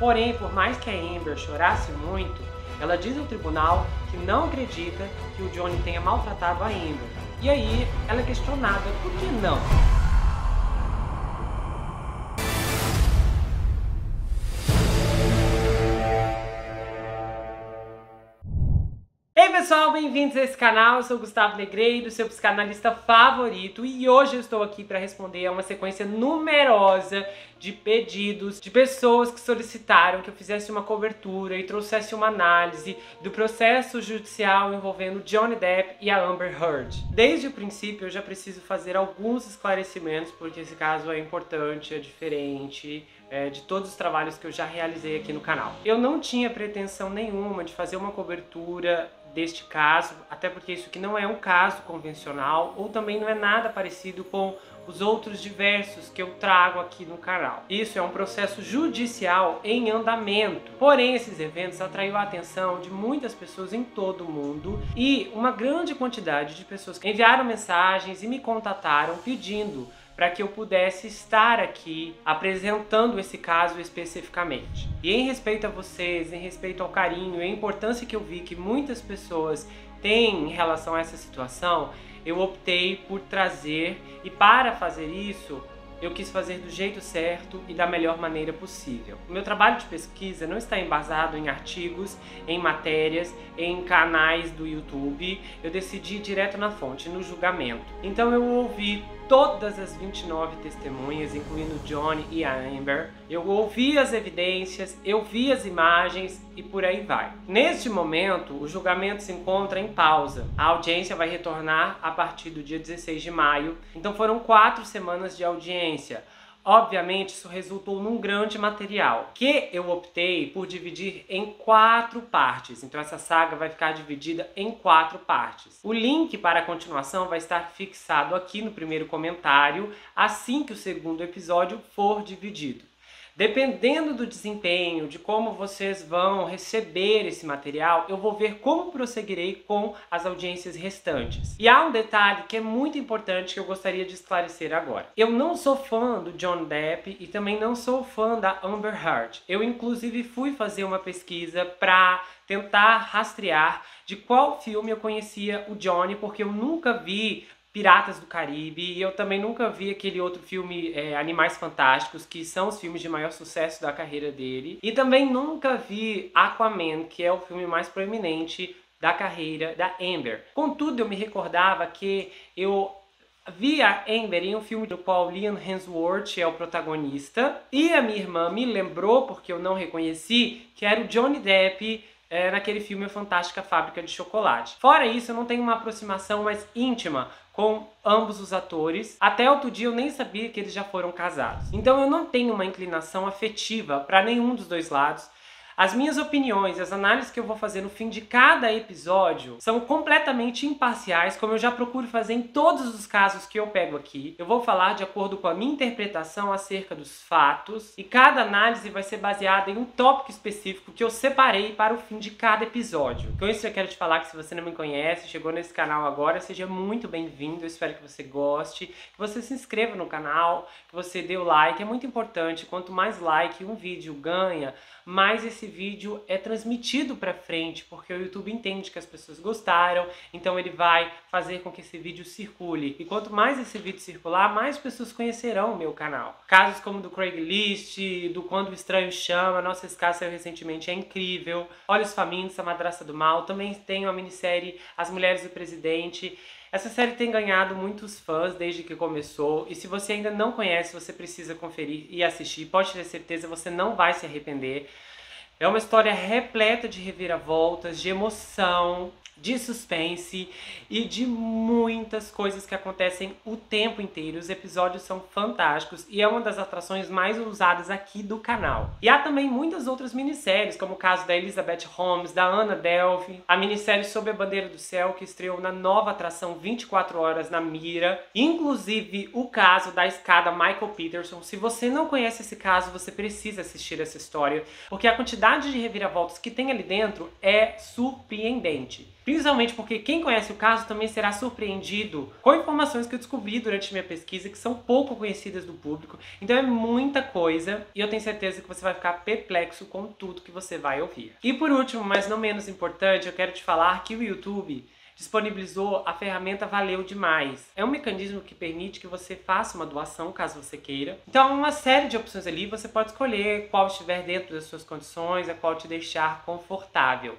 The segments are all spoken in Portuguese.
Porém, por mais que a Amber chorasse muito, ela diz ao tribunal que não acredita que o Johnny tenha maltratado a Amber. E aí, ela é questionada por que não. Ei pessoal, bem-vindos a esse canal, eu sou o Gustavo Negreiro, seu psicanalista favorito, e hoje eu estou aqui para responder a uma sequência numerosa de pedidos de pessoas que solicitaram que eu fizesse uma cobertura e trouxesse uma análise do processo judicial envolvendo Johnny Depp e a Amber Heard. Desde o princípio eu já preciso fazer alguns esclarecimentos, porque esse caso é importante, é diferente de todos os trabalhos que eu já realizei aqui no canal. Eu não tinha pretensão nenhuma de fazer uma cobertura deste caso, até porque isso aqui não é um caso convencional, ou também não é nada parecido com os outros diversos que eu trago aqui no canal. Isso é um processo judicial em andamento. Porém, esses eventos atraiu a atenção de muitas pessoas em todo o mundo e uma grande quantidade de pessoas que enviaram mensagens e me contataram pedindo para que eu pudesse estar aqui apresentando esse caso especificamente. E em respeito a vocês, em respeito ao carinho e a importância que eu vi que muitas pessoas têm em relação a essa situação, eu optei por trazer, e para fazer isso, eu quis fazer do jeito certo e da melhor maneira possível. O meu trabalho de pesquisa não está embasado em artigos, em matérias, em canais do YouTube. Eu decidi ir direto na fonte, no julgamento. Então eu ouvi todas as 29 testemunhas, incluindo Johnny e a Amber. Eu ouvi as evidências, eu vi as imagens e por aí vai. Neste momento, o julgamento se encontra em pausa. A audiência vai retornar a partir do dia 16 de maio. Então foram 4 semanas de audiência. Obviamente, isso resultou num grande material, que eu optei por dividir em 4 partes. Então essa saga vai ficar dividida em 4 partes. O link para a continuação vai estar fixado aqui no primeiro comentário, assim que o segundo episódio for dividido. Dependendo do desempenho, de como vocês vão receber esse material, eu vou ver como prosseguirei com as audiências restantes. E há um detalhe que é muito importante que eu gostaria de esclarecer agora. Eu não sou fã do Johnny Depp e também não sou fã da Amber Heard. Eu inclusive fui fazer uma pesquisa para tentar rastrear de qual filme eu conhecia o Johnny, porque eu nunca vi Piratas do Caribe, e eu também nunca vi aquele outro filme Animais Fantásticos, que são os filmes de maior sucesso da carreira dele. E também nunca vi Aquaman, que é o filme mais proeminente da carreira da Amber. Contudo, eu me recordava que eu vi a Amber em um filme do qual Liam Hemsworth é o protagonista, e a minha irmã me lembrou, porque eu não reconheci, que era o Johnny Depp naquele filme A Fantástica Fábrica de Chocolate. Fora isso, eu não tenho uma aproximação mais íntima com ambos os atores. Até outro dia eu nem sabia que eles já foram casados. Então eu não tenho uma inclinação afetiva para nenhum dos dois lados. As minhas opiniões, as análises que eu vou fazer no fim de cada episódio são completamente imparciais, como eu já procuro fazer em todos os casos que eu pego aqui. Eu vou falar de acordo com a minha interpretação acerca dos fatos, e cada análise vai ser baseada em um tópico específico que eu separei para o fim de cada episódio. Com isso eu quero te falar que se você não me conhece, chegou nesse canal agora, seja muito bem-vindo. Eu espero que você goste, que você se inscreva no canal, que você dê o like. É muito importante, quanto mais like um vídeo ganha, mais esse vídeo é transmitido para frente, porque o YouTube entende que as pessoas gostaram, então ele vai fazer com que esse vídeo circule. E quanto mais esse vídeo circular, mais pessoas conhecerão o meu canal. Casos como do Craigslist, do Quando o Estranho Chama, nossa, esse caso saiu recentemente, é incrível. Olhos Famintos, A Madrasta do Mal, também tenho a minissérie As Mulheres do Presidente. Essa série tem ganhado muitos fãs desde que começou, e se você ainda não conhece, você precisa conferir e assistir. Pode ter certeza, você não vai se arrepender. É uma história repleta de reviravoltas, de emoção, de suspense e de muitas coisas que acontecem o tempo inteiro. Os episódios são fantásticos e é uma das atrações mais usadas aqui do canal. E há também muitas outras minisséries, como o caso da Elizabeth Holmes, da Anna Delvey, a minissérie Sob a Bandeira do Céu, que estreou na nova atração 24 Horas na Mira, inclusive o caso da escada Michael Peterson. Se você não conhece esse caso, você precisa assistir essa história, porque a quantidade de reviravoltas que tem ali dentro é surpreendente. Principalmente porque quem conhece o caso também será surpreendido com informações que eu descobri durante minha pesquisa que são pouco conhecidas do público. Então é muita coisa e eu tenho certeza que você vai ficar perplexo com tudo que você vai ouvir. E por último, mas não menos importante, eu quero te falar que o YouTube disponibilizou a ferramenta Valeu Demais. É um mecanismo que permite que você faça uma doação, caso você queira. Então, há uma série de opções ali, você pode escolher qual estiver dentro das suas condições, a qual te deixar confortável.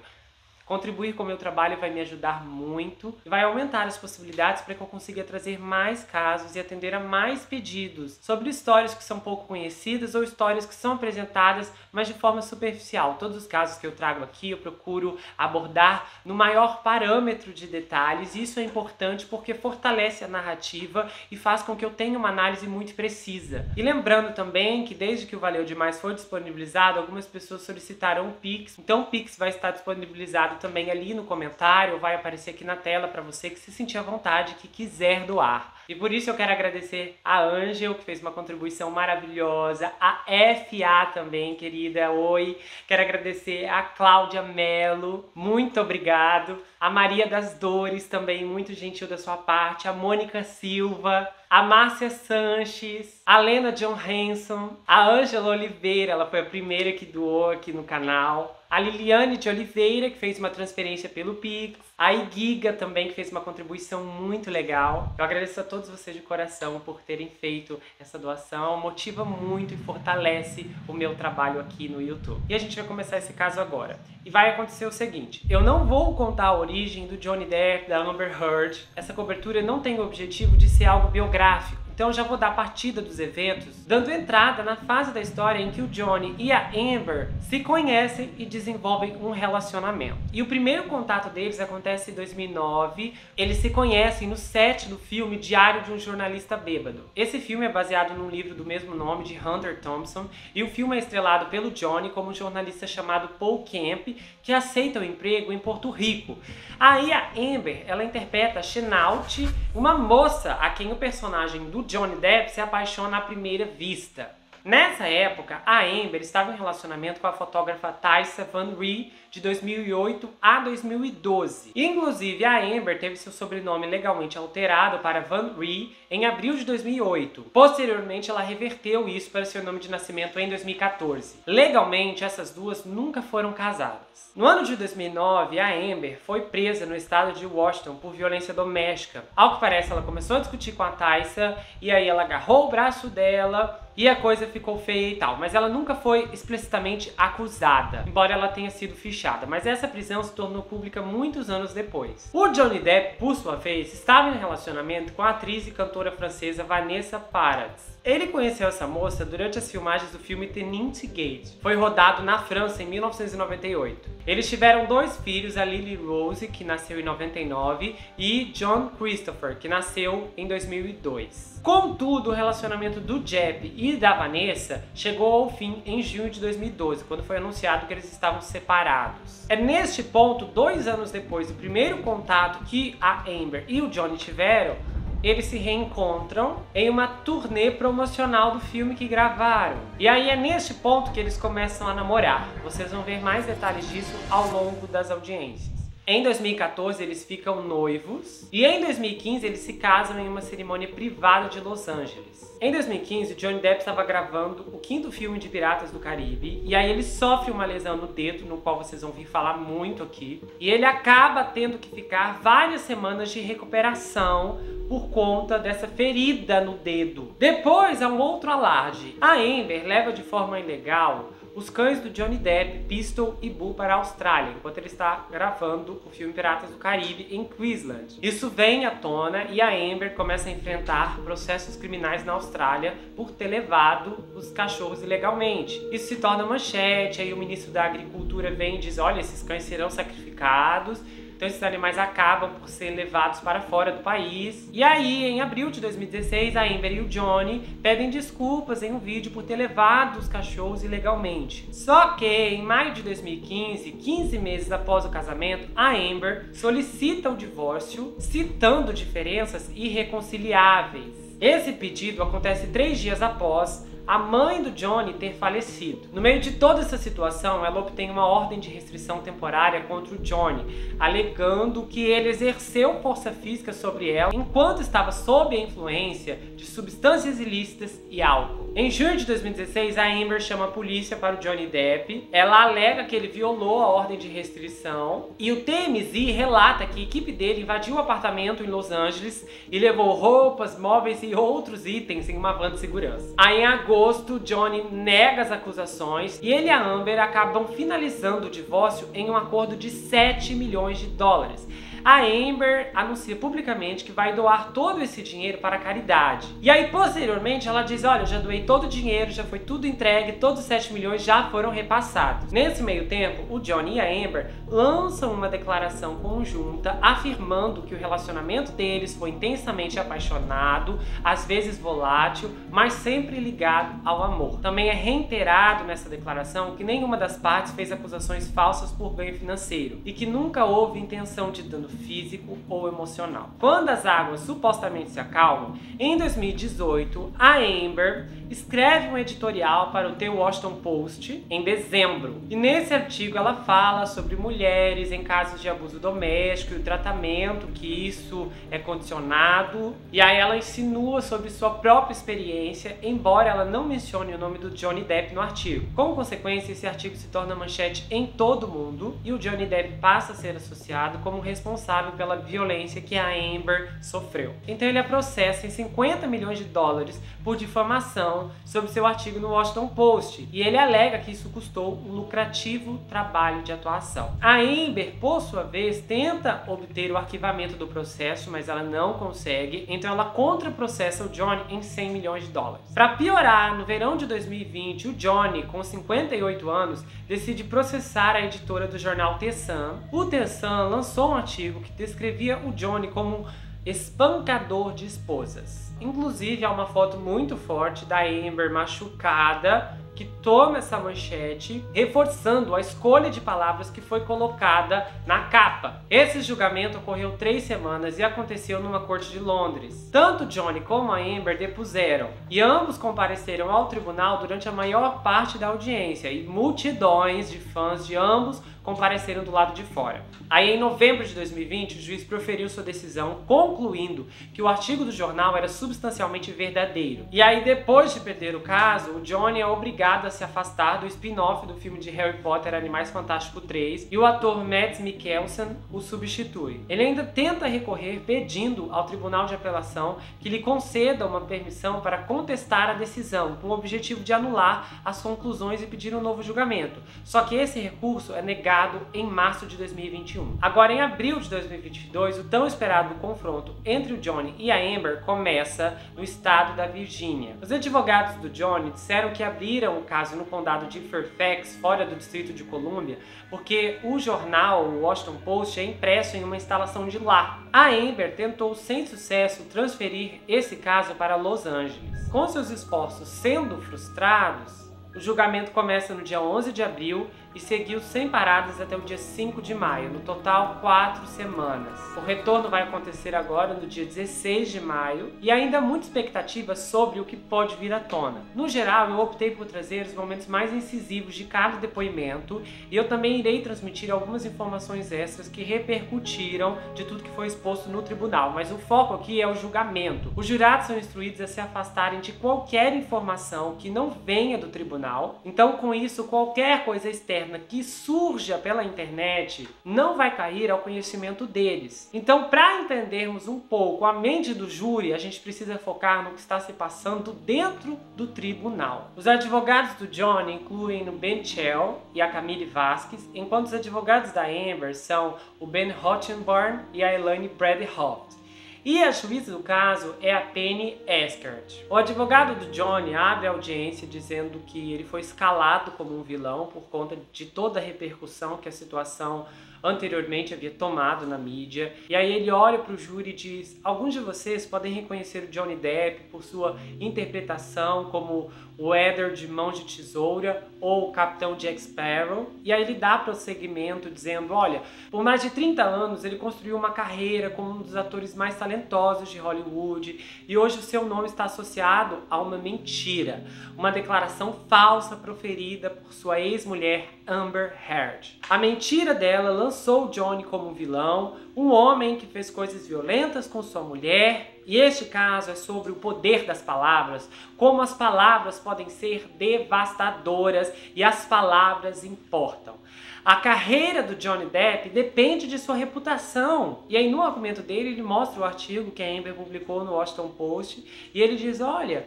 Contribuir com o meu trabalho vai me ajudar muito e vai aumentar as possibilidades para que eu consiga trazer mais casos e atender a mais pedidos sobre histórias que são pouco conhecidas ou histórias que são apresentadas, mas de forma superficial. Todos os casos que eu trago aqui eu procuro abordar no maior parâmetro de detalhes, e isso é importante porque fortalece a narrativa e faz com que eu tenha uma análise muito precisa. E lembrando também que desde que o Valeu Demais foi disponibilizado, algumas pessoas solicitaram o Pix, então o Pix vai estar disponibilizado também ali no comentário, vai aparecer aqui na tela para você que se sentir à vontade, que quiser doar. E por isso eu quero agradecer a Ângel, que fez uma contribuição maravilhosa, a FA também, querida, oi. Quero agradecer a Cláudia Mello, muito obrigado. A Maria das Dores também, muito gentil da sua parte. A Mônica Silva, a Márcia Sanches, a Lena John Hanson, a Ângela Oliveira, ela foi a primeira que doou aqui no canal. A Liliane de Oliveira, que fez uma transferência pelo Pix. A Igiga também, que fez uma contribuição muito legal. Eu agradeço a todos vocês de coração por terem feito essa doação. Motiva muito e fortalece o meu trabalho aqui no YouTube. E a gente vai começar esse caso agora. E vai acontecer o seguinte: eu não vou contar a origem do Johnny Depp, da Amber Heard. Essa cobertura não tem o objetivo de ser algo biográfico. Então eu já vou dar partida dos eventos, dando entrada na fase da história em que o Johnny e a Amber se conhecem e desenvolvem um relacionamento. E o primeiro contato deles acontece em 2009. Eles se conhecem no set do filme Diário de um Jornalista Bêbado. Esse filme é baseado num livro do mesmo nome, de Hunter Thompson, e o filme é estrelado pelo Johnny como um jornalista chamado Paul Kemp, que aceita o emprego em Porto Rico. Aí a Amber, ela interpreta a Chenault, uma moça a quem o personagem do Johnny Depp se apaixona à primeira vista. Nessa época, a Amber estava em relacionamento com a fotógrafa Thaisa Van Ree de 2008 a 2012. Inclusive, a Amber teve seu sobrenome legalmente alterado para Van Ree em abril de 2008. Posteriormente, ela reverteu isso para seu nome de nascimento em 2014. Legalmente, essas duas nunca foram casadas. No ano de 2009, a Amber foi presa no estado de Washington por violência doméstica. Ao que parece, ela começou a discutir com a Thaisa e aí ela agarrou o braço dela e a coisa ficou feia e tal. Mas ela nunca foi explicitamente acusada, embora ela tenha sido fichada. Mas essa prisão se tornou pública muitos anos depois. O Johnny Depp, por sua vez, estava em relacionamento com a atriz e cantora francesa Vanessa Paradis. Ele conheceu essa moça durante as filmagens do filme Tenente Gate. Foi rodado na França em 1998. Eles tiveram 2 filhos, a Lily Rose, que nasceu em 99, e John Christopher, que nasceu em 2002. Contudo, o relacionamento do Depp e da Vanessa chegou ao fim em junho de 2012, quando foi anunciado que eles estavam separados. É neste ponto, 2 anos depois do primeiro contato que a Amber e o Johnny tiveram, eles se reencontram em uma turnê promocional do filme que gravaram. E aí é neste ponto que eles começam a namorar. Vocês vão ver mais detalhes disso ao longo das audiências. Em 2014 eles ficam noivos e em 2015 eles se casam em uma cerimônia privada de Los Angeles. Em 2015, Johnny Depp estava gravando o 5º filme de Piratas do Caribe e aí ele sofre uma lesão no dedo, no qual vocês vão vir falar muito aqui, e ele acaba tendo que ficar várias semanas de recuperação por conta dessa ferida no dedo. Depois há um outro alarde. A Amber leva de forma ilegal os cães do Johnny Depp, Pistol e Boo, para a Austrália, enquanto ele está gravando o filme Piratas do Caribe em Queensland. Isso vem à tona e a Amber começa a enfrentar processos criminais na Austrália por ter levado os cachorros ilegalmente. Isso se torna manchete, aí o ministro da Agricultura vem e diz: olha, esses cães serão sacrificados. Então esses animais acabam por ser levados para fora do país. E aí, em abril de 2016, a Amber e o Johnny pedem desculpas em um vídeo por ter levado os cachorros ilegalmente. Só que, em maio de 2015, 15 meses após o casamento, a Amber solicita o divórcio, citando diferenças irreconciliáveis. Esse pedido acontece 3 dias após a mãe do Johnny ter falecido. No meio de toda essa situação, ela obtém uma ordem de restrição temporária contra o Johnny, alegando que ele exerceu força física sobre ela enquanto estava sob a influência de substâncias ilícitas e álcool. Em junho de 2016, a Amber chama a polícia para o Johnny Depp. Ela alega que ele violou a ordem de restrição e o TMZ relata que a equipe dele invadiu o apartamento em Los Angeles e levou roupas, móveis e outros itens em uma van de segurança. Aí, em agosto, Johnny nega as acusações e ele e a Amber acabam finalizando o divórcio em um acordo de 7 milhões de dólares. A Amber anuncia publicamente que vai doar todo esse dinheiro para a caridade. E aí, posteriormente, ela diz, olha, eu já doei todo o dinheiro, já foi tudo entregue, todos os 7 milhões já foram repassados. Nesse meio tempo, o Johnny e a Amber lançam uma declaração conjunta afirmando que o relacionamento deles foi intensamente apaixonado, às vezes volátil, mas sempre ligado ao amor. Também é reiterado nessa declaração que nenhuma das partes fez acusações falsas por ganho financeiro e que nunca houve intenção de dano físico ou emocional. Quando as águas supostamente se acalmam, em 2018, a Amber escreve um editorial para o The Washington Post em dezembro. E nesse artigo ela fala sobre mulheres em casos de abuso doméstico e o tratamento que isso é condicionado. E aí ela insinua sobre sua própria experiência, embora ela não mencione o nome do Johnny Depp no artigo. Como consequência, esse artigo se torna manchete em todo o mundo e o Johnny Depp passa a ser associado como responsável pela violência que a Amber sofreu. Então ele a processa em 50 milhões de dólares por difamação sobre seu artigo no Washington Post, e ele alega que isso custou um lucrativo trabalho de atuação. A Amber, por sua vez, tenta obter o arquivamento do processo, mas ela não consegue, então ela contraprocessa o Johnny em 100 milhões de dólares. Para piorar, no verão de 2020, o Johnny, com 58 anos, decide processar a editora do jornal The Sun. O The Sun lançou um artigo que descrevia o Johnny como um espancador de esposas. Inclusive, há uma foto muito forte da Amber machucada que toma essa manchete, reforçando a escolha de palavras que foi colocada na capa. Esse julgamento ocorreu 3 semanas e aconteceu numa corte de Londres. Tanto Johnny como a Amber depuseram, e ambos compareceram ao tribunal durante a maior parte da audiência, e multidões de fãs de ambos compareceram do lado de fora. Aí, em novembro de 2020, o juiz proferiu sua decisão, concluindo que o artigo do jornal era substancialmente verdadeiro. E aí, depois de perder o caso, o Johnny é obrigado a se afastar do spin-off do filme de Harry Potter Animais Fantásticos 3 e o ator Mads Mikkelsen o substitui. Ele ainda tenta recorrer pedindo ao Tribunal de Apelação que lhe conceda uma permissão para contestar a decisão, com o objetivo de anular as conclusões e pedir um novo julgamento. Só que esse recurso é negado em março de 2021. Agora, em abril de 2022, o tão esperado confronto entre o Johnny e a Amber começa no estado da Virgínia. Os advogados do Johnny disseram que abriram o caso no condado de Fairfax, fora do Distrito de Colômbia, porque o jornal, o Washington Post, é impresso em uma instalação de lá. A Amber tentou sem sucesso transferir esse caso para Los Angeles. Com seus esforços sendo frustrados, o julgamento começa no dia 11 de abril e seguiu sem paradas até o dia 5 de maio, no total 4 semanas. O retorno vai acontecer agora no dia 16 de maio e ainda há muita expectativa sobre o que pode vir à tona. No geral, eu optei por trazer os momentos mais incisivos de cada depoimento e eu também irei transmitir algumas informações extras que repercutiram de tudo que foi exposto no tribunal, mas o foco aqui é o julgamento. Os jurados são instruídos a se afastarem de qualquer informação que não venha do tribunal, então com isso qualquer coisa externa que surja pela internet não vai cair ao conhecimento deles. Então, para entendermos um pouco a mente do júri, a gente precisa focar no que está se passando dentro do tribunal. Os advogados do Johnny incluem o Ben Chell e a Camille Vasquez, enquanto os advogados da Amber são o Ben Rottenborn e a Elaine Bradhoft. E a juíza do caso é a Penny Eskert. O advogado do Johnny abre a audiência dizendo que ele foi escalado como um vilão por conta de toda a repercussão que a situação anteriormente havia tomado na mídia. E aí ele olha para o júri e diz: alguns de vocês podem reconhecer o Johnny Depp por sua interpretação como o Éder de Mãos de Tesoura ou o Capitão Jack Sparrow. E aí ele dá prosseguimento dizendo: olha, por mais de 30 anos ele construiu uma carreira como um dos atores mais talentosos talentosos de Hollywood e hoje o seu nome está associado a uma mentira, uma declaração falsa proferida por sua ex-mulher Amber Heard. A mentira dela lançou Johnny como um vilão, um homem que fez coisas violentas com sua mulher, e este caso é sobre o poder das palavras, como as palavras podem ser devastadoras e as palavras importam. A carreira do Johnny Depp depende de sua reputação. E aí no argumento dele ele mostra o artigo que a Amber publicou no Washington Post e ele diz, olha,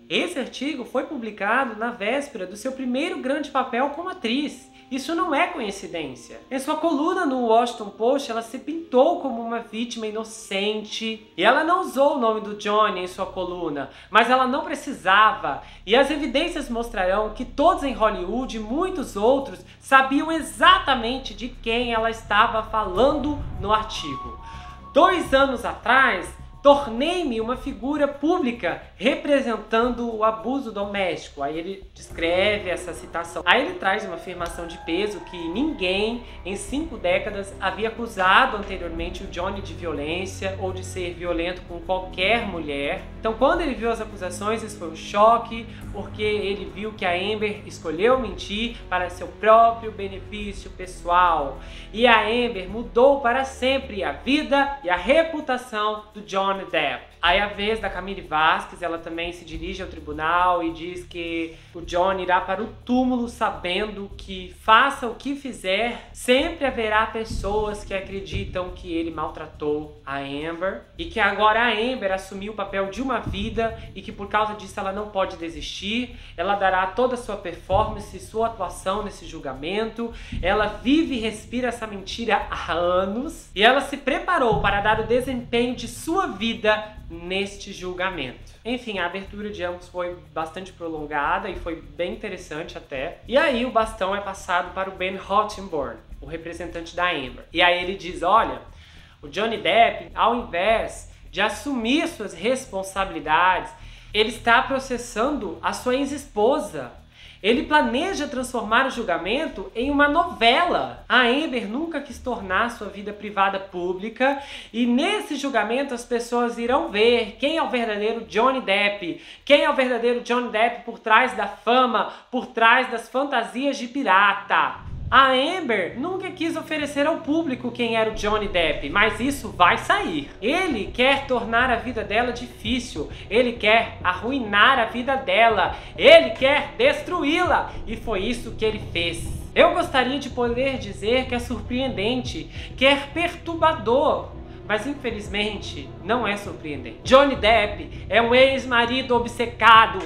esse artigo foi publicado na véspera do seu primeiro grande papel como atriz. Isso não é coincidência. Em sua coluna no Washington Post, ela se pintou como uma vítima inocente. E ela não usou o nome do Johnny em sua coluna, mas ela não precisava. E as evidências mostrarão que todos em Hollywood e muitos outros sabiam exatamente de quem ela estava falando no artigo. 2 anos atrás, tornei-me uma figura pública representando o abuso doméstico. Aí ele descreve essa citação. Aí ele traz uma afirmação de peso que ninguém em 5 décadas havia acusado anteriormente o Johnny de violência ou de ser violento com qualquer mulher. Então quando ele viu as acusações, isso foi um choque, porque ele viu que a Amber escolheu mentir para seu próprio benefício pessoal. E a Amber mudou para sempre a vida e a reputação do Johnny Depp. Aí a vez da Camille Vasquez, ela também se dirige ao tribunal e diz que o Johnny irá para o túmulo sabendo que faça o que fizer, sempre haverá pessoas que acreditam que ele maltratou a Amber e que agora a Amber assumiu o papel de uma vida e que por causa disso ela não pode desistir, ela dará toda a sua performance, sua atuação nesse julgamento, ela vive e respira essa mentira há anos e ela se preparou para dar o desempenho de sua vida neste julgamento. Enfim, a abertura de ambos foi bastante prolongada e foi bem interessante até. E aí o bastão é passado para o Ben Rottenborn, o representante da Amber. E aí ele diz, olha, o Johnny Depp, ao invés de assumir suas responsabilidades, ele está processando a sua ex-esposa. Ele planeja transformar o julgamento em uma novela. A Amber nunca quis tornar sua vida privada pública e nesse julgamento as pessoas irão ver quem é o verdadeiro Johnny Depp, quem é o verdadeiro Johnny Depp por trás da fama, por trás das fantasias de pirata. A Amber nunca quis oferecer ao público quem era o Johnny Depp, mas isso vai sair. Ele quer tornar a vida dela difícil, ele quer arruinar a vida dela, ele quer destruí-la, e foi isso que ele fez. Eu gostaria de poder dizer que é surpreendente, que é perturbador, mas infelizmente não é surpreendente. Johnny Depp é um ex-marido obcecado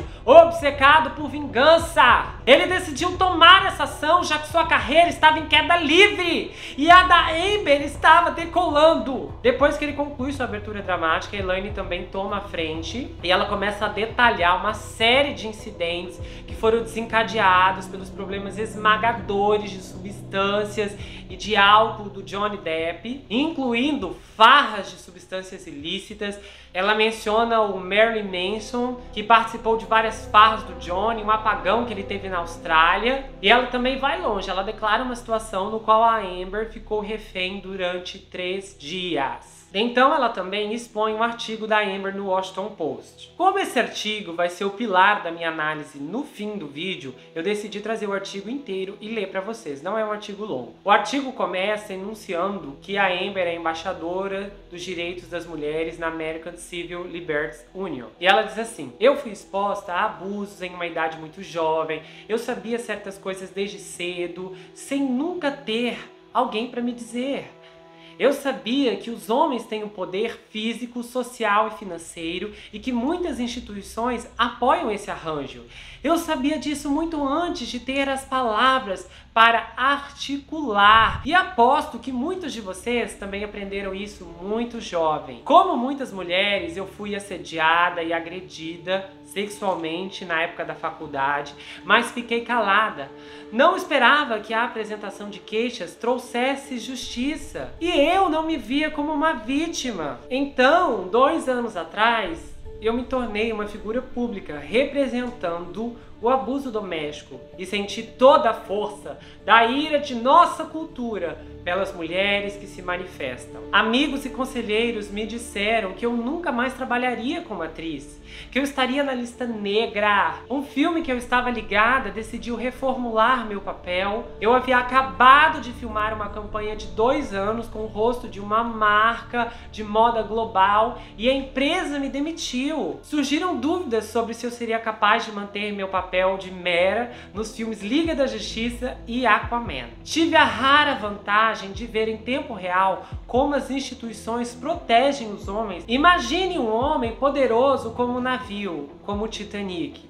por vingança. Ele decidiu tomar essa ação já que sua carreira estava em queda livre e a da Amber estava decolando. Depois que ele conclui sua abertura dramática, Elaine também toma a frente e ela começa a detalhar uma série de incidentes que foram desencadeados pelos problemas esmagadores de substâncias e de álcool do Johnny Depp, incluindo farras de substâncias ilícitas. Ela menciona o Marilyn Manson, que participou de várias farras do Johnny, um apagão que ele teve na Austrália. E ela também vai longe, ela declara uma situação no qual a Amber ficou refém durante 3 dias. Então ela também expõe um artigo da Amber no Washington Post. Como esse artigo vai ser o pilar da minha análise no fim do vídeo, eu decidi trazer o artigo inteiro e ler para vocês, não é um artigo longo. O artigo começa enunciando que a Amber é embaixadora dos direitos das mulheres na American Civil Liberties Union. E ela diz assim: eu fui exposta a abusos em uma idade muito jovem, eu sabia certas coisas desde cedo, sem nunca ter alguém para me dizer. Eu sabia que os homens têm um poder físico, social e financeiro e que muitas instituições apoiam esse arranjo. Eu sabia disso muito antes de ter as palavras para articular. E aposto que muitos de vocês também aprenderam isso muito jovem. Como muitas mulheres, eu fui assediada e agredida sexualmente na época da faculdade, mas fiquei calada. Não esperava que a apresentação de queixas trouxesse justiça. E eu não me via como uma vítima. Então, 2 anos atrás, eu me tornei uma figura pública representando o abuso doméstico e senti toda a força da ira de nossa cultura pelas mulheres que se manifestam. Amigos e conselheiros me disseram que eu nunca mais trabalharia como atriz, que eu estaria na lista negra. Um filme que eu estava ligada decidiu reformular meu papel. Eu havia acabado de filmar uma campanha de 2 anos com o rosto de uma marca de moda global e a empresa me demitiu. Surgiram dúvidas sobre se eu seria capaz de manter meu papel de Mera nos filmes Liga da Justiça e Aquaman. Tive a rara vantagem de ver em tempo real como as instituições protegem os homens. Imagine um homem poderoso como um navio, como o Titanic.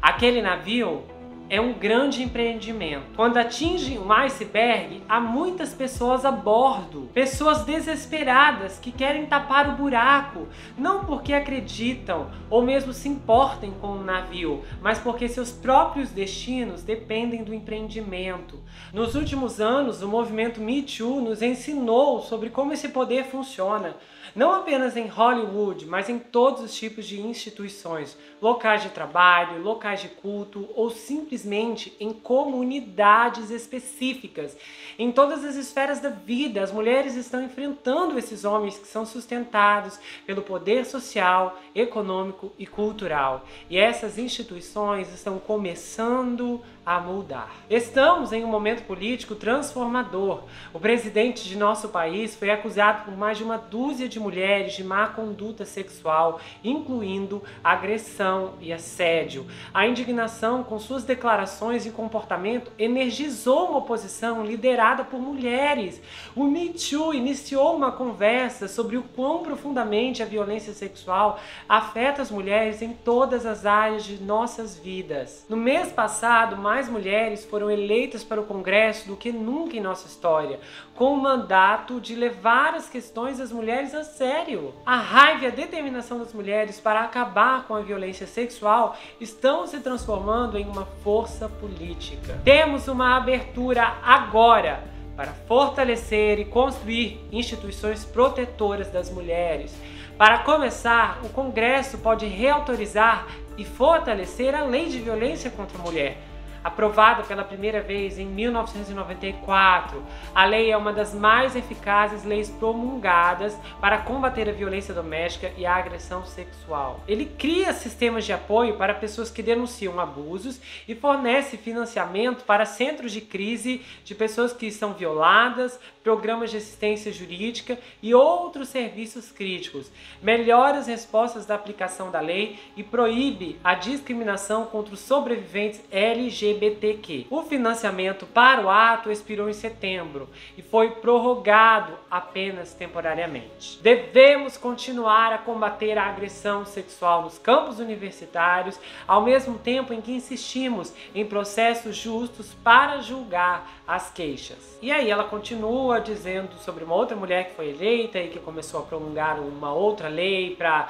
Aquele navio é um grande empreendimento. Quando atinge um iceberg, há muitas pessoas a bordo. Pessoas desesperadas que querem tapar o buraco, não porque acreditam ou mesmo se importem com o navio, mas porque seus próprios destinos dependem do empreendimento. Nos últimos anos, o movimento Me Too nos ensinou sobre como esse poder funciona. Não apenas em Hollywood, mas em todos os tipos de instituições, locais de trabalho, locais de culto ou simplesmente em comunidades específicas. Em todas as esferas da vida, as mulheres estão enfrentando esses homens que são sustentados pelo poder social, econômico e cultural. E essas instituições estão começando a mudar. Estamos em um momento político transformador. O presidente de nosso país foi acusado por mais de uma dúzia de mulheres de má conduta sexual, incluindo agressão e assédio. A indignação com suas declarações e comportamento energizou uma oposição liderada por mulheres. O Me Too iniciou uma conversa sobre o quão profundamente a violência sexual afeta as mulheres em todas as áreas de nossas vidas. No mês passado, mais mulheres foram eleitas para o Congresso do que nunca em nossa história, com o mandato de levar as questões das mulheres a sério. A raiva e a determinação das mulheres para acabar com a violência sexual estão se transformando em uma força política. Temos uma abertura agora para fortalecer e construir instituições protetoras das mulheres. Para começar, o Congresso pode reautorizar e fortalecer a Lei de Violência contra a Mulher, aprovada pela primeira vez em 1994. A lei é uma das mais eficazes leis promulgadas para combater a violência doméstica e a agressão sexual. Ele cria sistemas de apoio para pessoas que denunciam abusos e fornece financiamento para centros de crise de pessoas que são violadas, programas de assistência jurídica e outros serviços críticos. Melhora as respostas da aplicação da lei e proíbe a discriminação contra os sobreviventes LGBTQ. O financiamento para o ato expirou em setembro e foi prorrogado apenas temporariamente. Devemos continuar a combater a agressão sexual nos campos universitários, ao mesmo tempo em que insistimos em processos justos para julgar as queixas. E aí ela continua dizendo sobre uma outra mulher que foi eleita e que começou a promulgar uma outra lei para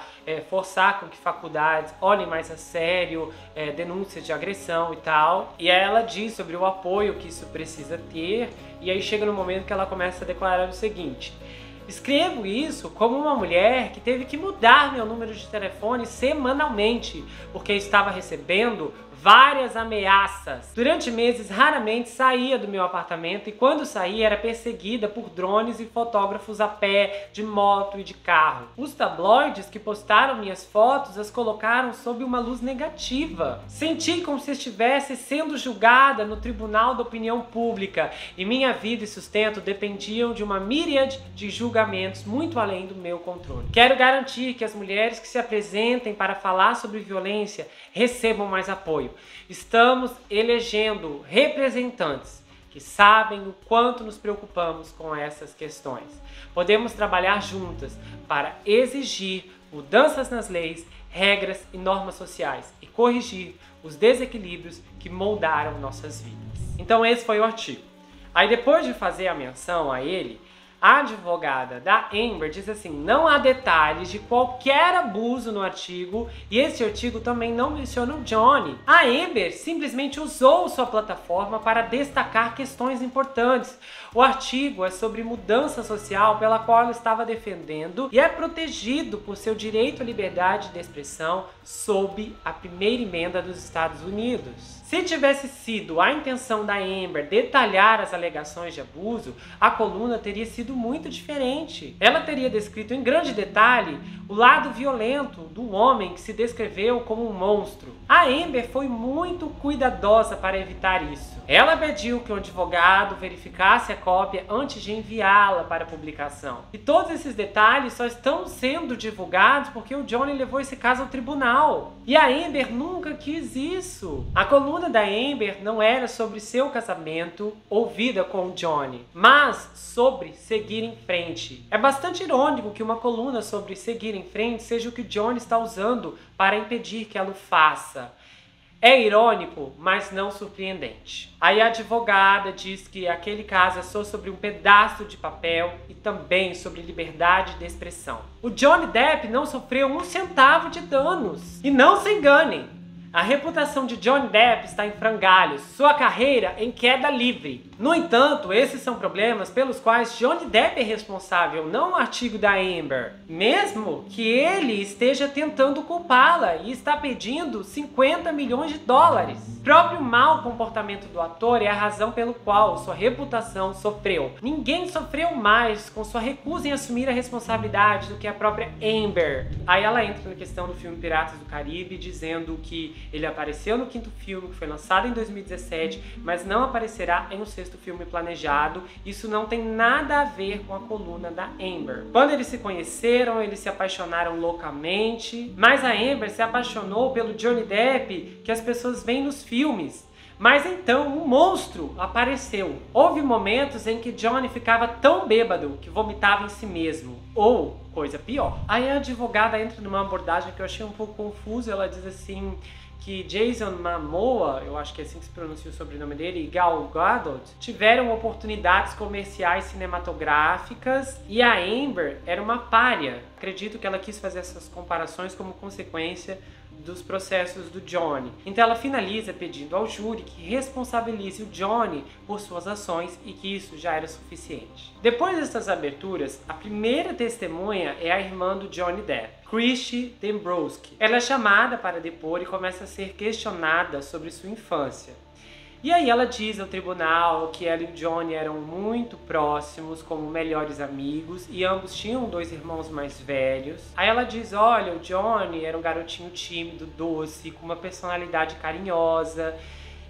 forçar com que faculdades olhem mais a sério denúncias de agressão e tal. E ela diz sobre o apoio que isso precisa ter, e aí chega no momento que ela começa a declarar o seguinte: escrevo isso como uma mulher que teve que mudar meu número de telefone semanalmente, porque estava recebendo várias ameaças. Durante meses, raramente saía do meu apartamento e quando saía era perseguida por drones e fotógrafos a pé, de moto e de carro. Os tabloides que postaram minhas fotos as colocaram sob uma luz negativa. Senti como se estivesse sendo julgada no tribunal da opinião pública e minha vida e sustento dependiam de uma miríade de julgamentos muito além do meu controle. Quero garantir que as mulheres que se apresentem para falar sobre violência recebam mais apoio. Estamos elegendo representantes que sabem o quanto nos preocupamos com essas questões. Podemos trabalhar juntas para exigir mudanças nas leis, regras e normas sociais e corrigir os desequilíbrios que moldaram nossas vidas. Então esse foi o artigo. Aí depois de fazer a menção a ele, A advogada da Amber diz assim: não há detalhes de qualquer abuso no artigo e esse artigo também não menciona o Johnny. A Amber simplesmente usou sua plataforma para destacar questões importantes. O artigo é sobre mudança social pela qual ela estava defendendo e é protegido por seu direito à liberdade de expressão sob a primeira emenda dos Estados Unidos. Se tivesse sido a intenção da Amber detalhar as alegações de abuso, a coluna teria sido muito diferente. Ela teria descrito em grande detalhe o lado violento do homem que se descreveu como um monstro. A Amber foi muito cuidadosa para evitar isso. Ela pediu que um advogado verificasse a cópia antes de enviá-la para publicação. E todos esses detalhes só estão sendo divulgados porque o Johnny levou esse caso ao tribunal. E a Amber nunca quis isso. A coluna da Amber não era sobre seu casamento ou vida com o Johnny, mas sobre seguir em frente. É bastante irônico que uma coluna sobre seguir em frente seja o que o Johnny está usando para impedir que ela o faça. É irônico, mas não surpreendente. Aí a advogada diz que aquele caso é só sobre um pedaço de papel e também sobre liberdade de expressão. O Johnny Depp não sofreu um centavo de danos. E não se enganem, a reputação de Johnny Depp está em frangalhos, sua carreira em queda livre. No entanto, esses são problemas pelos quais Johnny Depp é responsável, não o artigo da Amber. Mesmo que ele esteja tentando culpá-la e está pedindo 50 milhões de dólares. O próprio mau comportamento do ator é a razão pelo qual sua reputação sofreu. Ninguém sofreu mais com sua recusa em assumir a responsabilidade do que a própria Amber. Aí ela entra na questão do filme Piratas do Caribe, dizendo que ele apareceu no 5º filme, que foi lançado em 2017, mas não aparecerá em um 6º filme planejado. Isso não tem nada a ver com a coluna da Amber. Quando eles se conheceram, eles se apaixonaram loucamente, mas a Amber se apaixonou pelo Johnny Depp que as pessoas veem nos filmes. Mas então um monstro apareceu. Houve momentos em que Johnny ficava tão bêbado que vomitava em si mesmo. Ou coisa pior. Aí a advogada entra numa abordagem que eu achei um pouco confusa. Ela diz assim que Jason Momoa, eu acho que é assim que se pronuncia o sobrenome dele, e Gal Gadot tiveram oportunidades comerciais cinematográficas e a Amber era uma pária. Acredito que ela quis fazer essas comparações como consequência dos processos do Johnny. Então ela finaliza pedindo ao júri que responsabilize o Johnny por suas ações e que isso já era suficiente. Depois dessas aberturas, a primeira testemunha é a irmã do Johnny Depp, Christy Dembrowski. Ela é chamada para depor e começa a ser questionada sobre sua infância. E aí ela diz ao tribunal que ela e o Johnny eram muito próximos, como melhores amigos, e ambos tinham 2 irmãos mais velhos. Aí ela diz, olha, o Johnny era um garotinho tímido, doce, com uma personalidade carinhosa,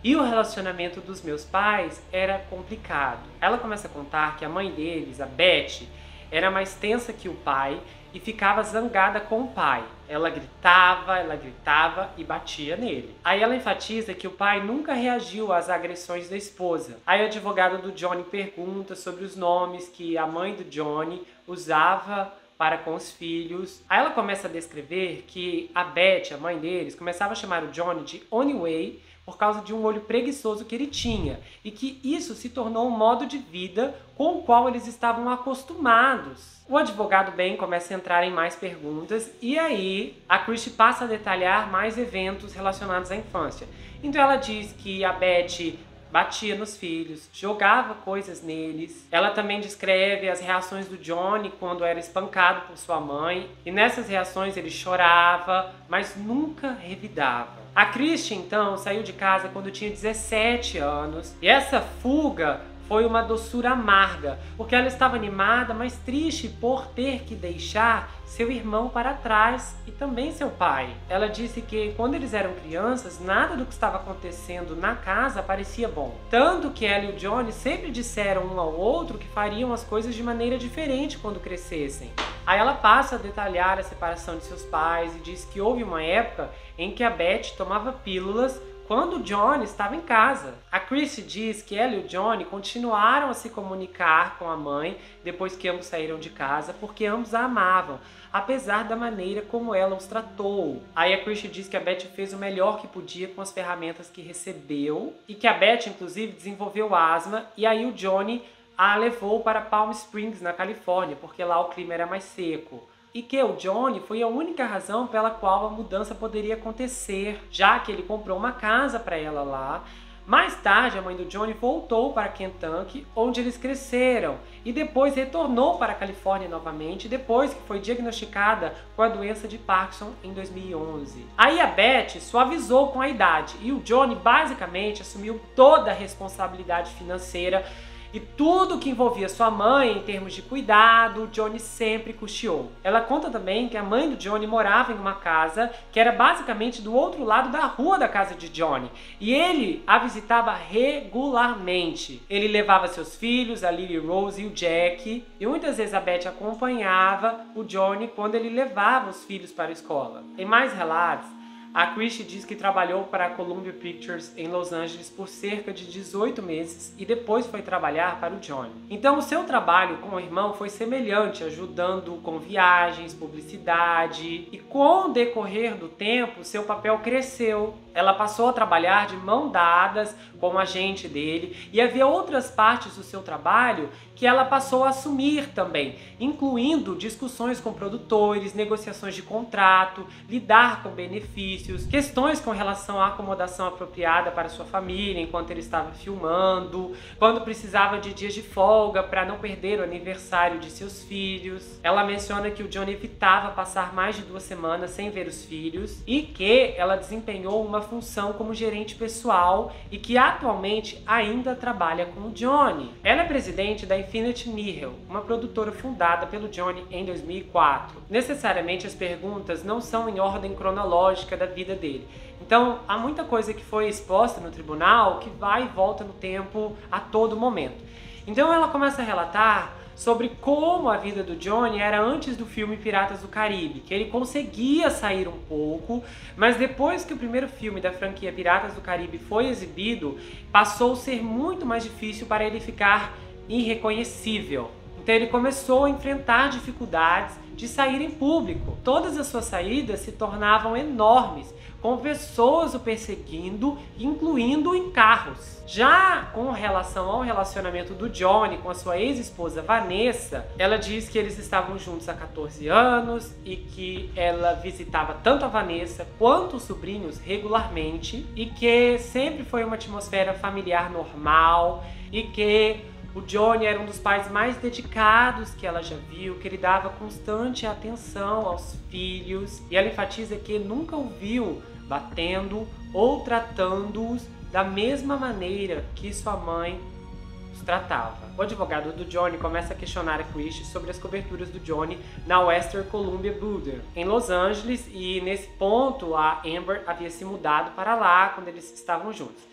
e o relacionamento dos meus pais era complicado. Ela começa a contar que a mãe deles, a Beth, era mais tensa que o pai e ficava zangada com o pai. Ela gritava e batia nele. Aí ela enfatiza que o pai nunca reagiu às agressões da esposa. Aí o advogado do Johnny pergunta sobre os nomes que a mãe do Johnny usava para com os filhos. Aí ela começa a descrever que a Beth, a mãe deles, começava a chamar o Johnny de Onyway por causa de um olho preguiçoso que ele tinha, e que isso se tornou um modo de vida com o qual eles estavam acostumados. O advogado Ben começa a entrar em mais perguntas, e aí a Christy passa a detalhar mais eventos relacionados à infância. Então ela diz que a Beth batia nos filhos, jogava coisas neles. Ela também descreve as reações do Johnny quando era espancado por sua mãe, e nessas reações ele chorava, mas nunca revidava. A Christy, então, saiu de casa quando tinha 17 anos, e essa fuga foi uma doçura amarga, porque ela estava animada, mas triste por ter que deixar seu irmão para trás e também seu pai. Ela disse que quando eles eram crianças, nada do que estava acontecendo na casa parecia bom. Tanto que ela e o Johnny sempre disseram um ao outro que fariam as coisas de maneira diferente quando crescessem. Aí ela passa a detalhar a separação de seus pais e diz que houve uma época em que a Beth tomava pílulas quando o Johnny estava em casa. A Christy diz que ela e o Johnny continuaram a se comunicar com a mãe depois que ambos saíram de casa, porque ambos a amavam, apesar da maneira como ela os tratou. Aí a Christy diz que a Beth fez o melhor que podia com as ferramentas que recebeu, e que a Beth, inclusive, desenvolveu asma, e aí o Johnny a levou para Palm Springs, na Califórnia, porque lá o clima era mais seco. E que o Johnny foi a única razão pela qual a mudança poderia acontecer, já que ele comprou uma casa para ela lá. Mais tarde, a mãe do Johnny voltou para Kentucky, onde eles cresceram, e depois retornou para a Califórnia novamente, depois que foi diagnosticada com a doença de Parkinson em 2011. Aí a Beth suavizou com a idade, e o Johnny basicamente assumiu toda a responsabilidade financeira. E tudo que envolvia sua mãe em termos de cuidado, o Johnny sempre custeou. Ela conta também que a mãe do Johnny morava em uma casa que era basicamente do outro lado da rua da casa de Johnny. E ele a visitava regularmente. Ele levava seus filhos, a Lily Rose e o Jack. E muitas vezes a Beth acompanhava o Johnny quando ele levava os filhos para a escola. Em mais relatos, a Christy diz que trabalhou para a Columbia Pictures em Los Angeles por cerca de 18 meses e depois foi trabalhar para o Johnny. Então o seu trabalho com o irmão foi semelhante, ajudando com viagens, publicidade, e com o decorrer do tempo seu papel cresceu. Ela passou a trabalhar de mão dadas com o agente dele e havia outras partes do seu trabalho que ela passou a assumir também, incluindo discussões com produtores, negociações de contrato, lidar com benefícios, questões com relação à acomodação apropriada para sua família enquanto ele estava filmando, quando precisava de dias de folga para não perder o aniversário de seus filhos. Ela menciona que o Johnny evitava passar mais de 2 semanas sem ver os filhos e que ela desempenhou uma função como gerente pessoal e que atualmente ainda trabalha com o Johnny. Ela é presidente da Infinity Nihil, uma produtora fundada pelo Johnny em 2004. Necessariamente as perguntas não são em ordem cronológica da vida dele. Então, há muita coisa que foi exposta no tribunal que vai e volta no tempo a todo momento. Então ela começa a relatar sobre como a vida do Johnny era antes do filme Piratas do Caribe, que ele conseguia sair um pouco, mas depois que o primeiro filme da franquia Piratas do Caribe foi exibido, passou a ser muito mais difícil para ele ficar irreconhecível. Então ele começou a enfrentar dificuldades de sair em público. Todas as suas saídas se tornavam enormes, com pessoas o perseguindo, incluindo em carros. Já com relação ao relacionamento do Johnny com a sua ex-esposa Vanessa, ela diz que eles estavam juntos há 14 anos e que ela visitava tanto a Vanessa quanto os sobrinhos regularmente e que sempre foi uma atmosfera familiar normal e que o Johnny era um dos pais mais dedicados que ela já viu, que ele dava constante atenção aos filhos, e ela enfatiza que nunca o viu batendo ou tratando-os da mesma maneira que sua mãe os tratava. O advogado do Johnny começa a questionar a Christy sobre as coberturas do Johnny na Western Columbia Builder, em Los Angeles, e nesse ponto a Amber havia se mudado para lá quando eles estavam juntos.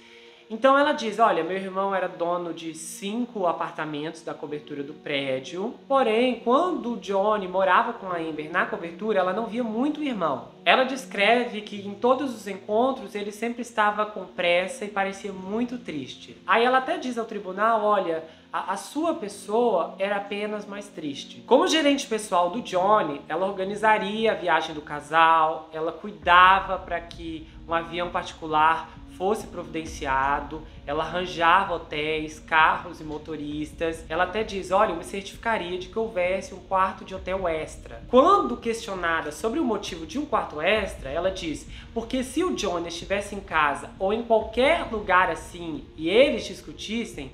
Então ela diz, olha, meu irmão era dono de 5 apartamentos da cobertura do prédio, porém, quando o Johnny morava com a Amber na cobertura, ela não via muito o irmão. Ela descreve que em todos os encontros ele sempre estava com pressa e parecia muito triste. Aí ela até diz ao tribunal, olha, a sua pessoa era apenas mais triste. Como gerente pessoal do Johnny, ela organizaria a viagem do casal, ela cuidava para que um avião particular fosse providenciado, ela arranjava hotéis, carros e motoristas. Ela até diz, olha, eu me certificaria de que houvesse um quarto de hotel extra. Quando questionada sobre o motivo de um quarto extra, ela diz, porque se o Johnny estivesse em casa ou em qualquer lugar assim e eles discutissem,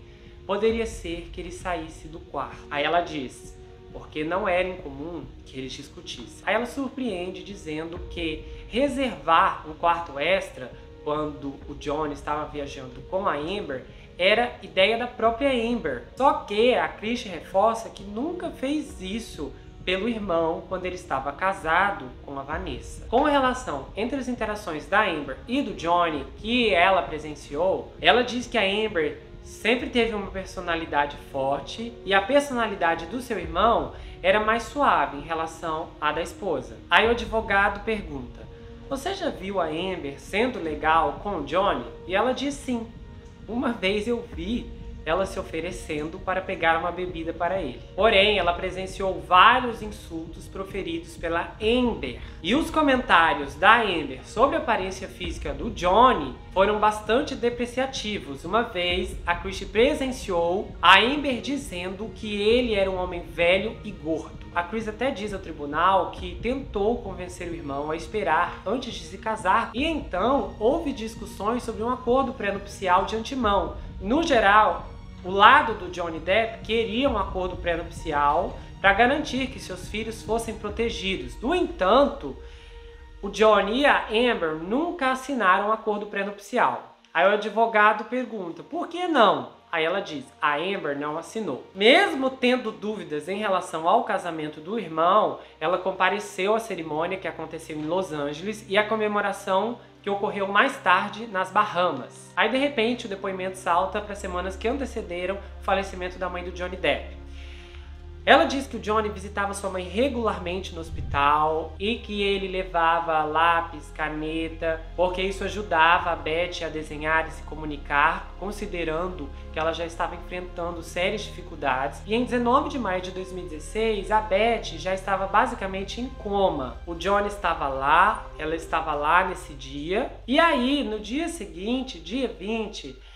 poderia ser que ele saísse do quarto. Aí ela diz, porque não era incomum que eles discutissem. Aí ela surpreende dizendo que reservar um quarto extra quando o Johnny estava viajando com a Amber era ideia da própria Amber. Só que a Christy reforça que nunca fez isso pelo irmão quando ele estava casado com a Vanessa. Com relação entre as interações da Amber e do Johnny que ela presenciou, ela diz que a Amber sempre teve uma personalidade forte e a personalidade do seu irmão era mais suave em relação à da esposa. Aí o advogado pergunta, você já viu a Amber sendo legal com o Johnny? E ela diz sim. Uma vez eu vi ela se oferecendo para pegar uma bebida para ele. Porém, ela presenciou vários insultos proferidos pela Amber. E os comentários da Amber sobre a aparência física do Johnny foram bastante depreciativos. Uma vez, a Christie presenciou a Amber dizendo que ele era um homem velho e gordo. A Christie até diz ao tribunal que tentou convencer o irmão a esperar antes de se casar, e então houve discussões sobre um acordo pré-nupcial de antemão. No geral, o lado do Johnny Depp queria um acordo pré-nupcial para garantir que seus filhos fossem protegidos. No entanto, o Johnny e a Amber nunca assinaram um acordo pré-nupcial. Aí o advogado pergunta, por que não? Aí ela diz, a Amber não assinou. Mesmo tendo dúvidas em relação ao casamento do irmão, ela compareceu à cerimônia que aconteceu em Los Angeles e à comemoração que ocorreu mais tarde nas Bahamas. Aí de repente o depoimento salta para semanas que antecederam o falecimento da mãe do Johnny Depp. Ela diz que o Johnny visitava sua mãe regularmente no hospital e que ele levava lápis, caneta, porque isso ajudava a Beth a desenhar e se comunicar, considerando que ela já estava enfrentando sérias dificuldades. E em 19 de maio de 2016, a Beth já estava basicamente em coma. O Johnny estava lá, ela estava lá nesse dia. E aí, no dia seguinte, dia 20,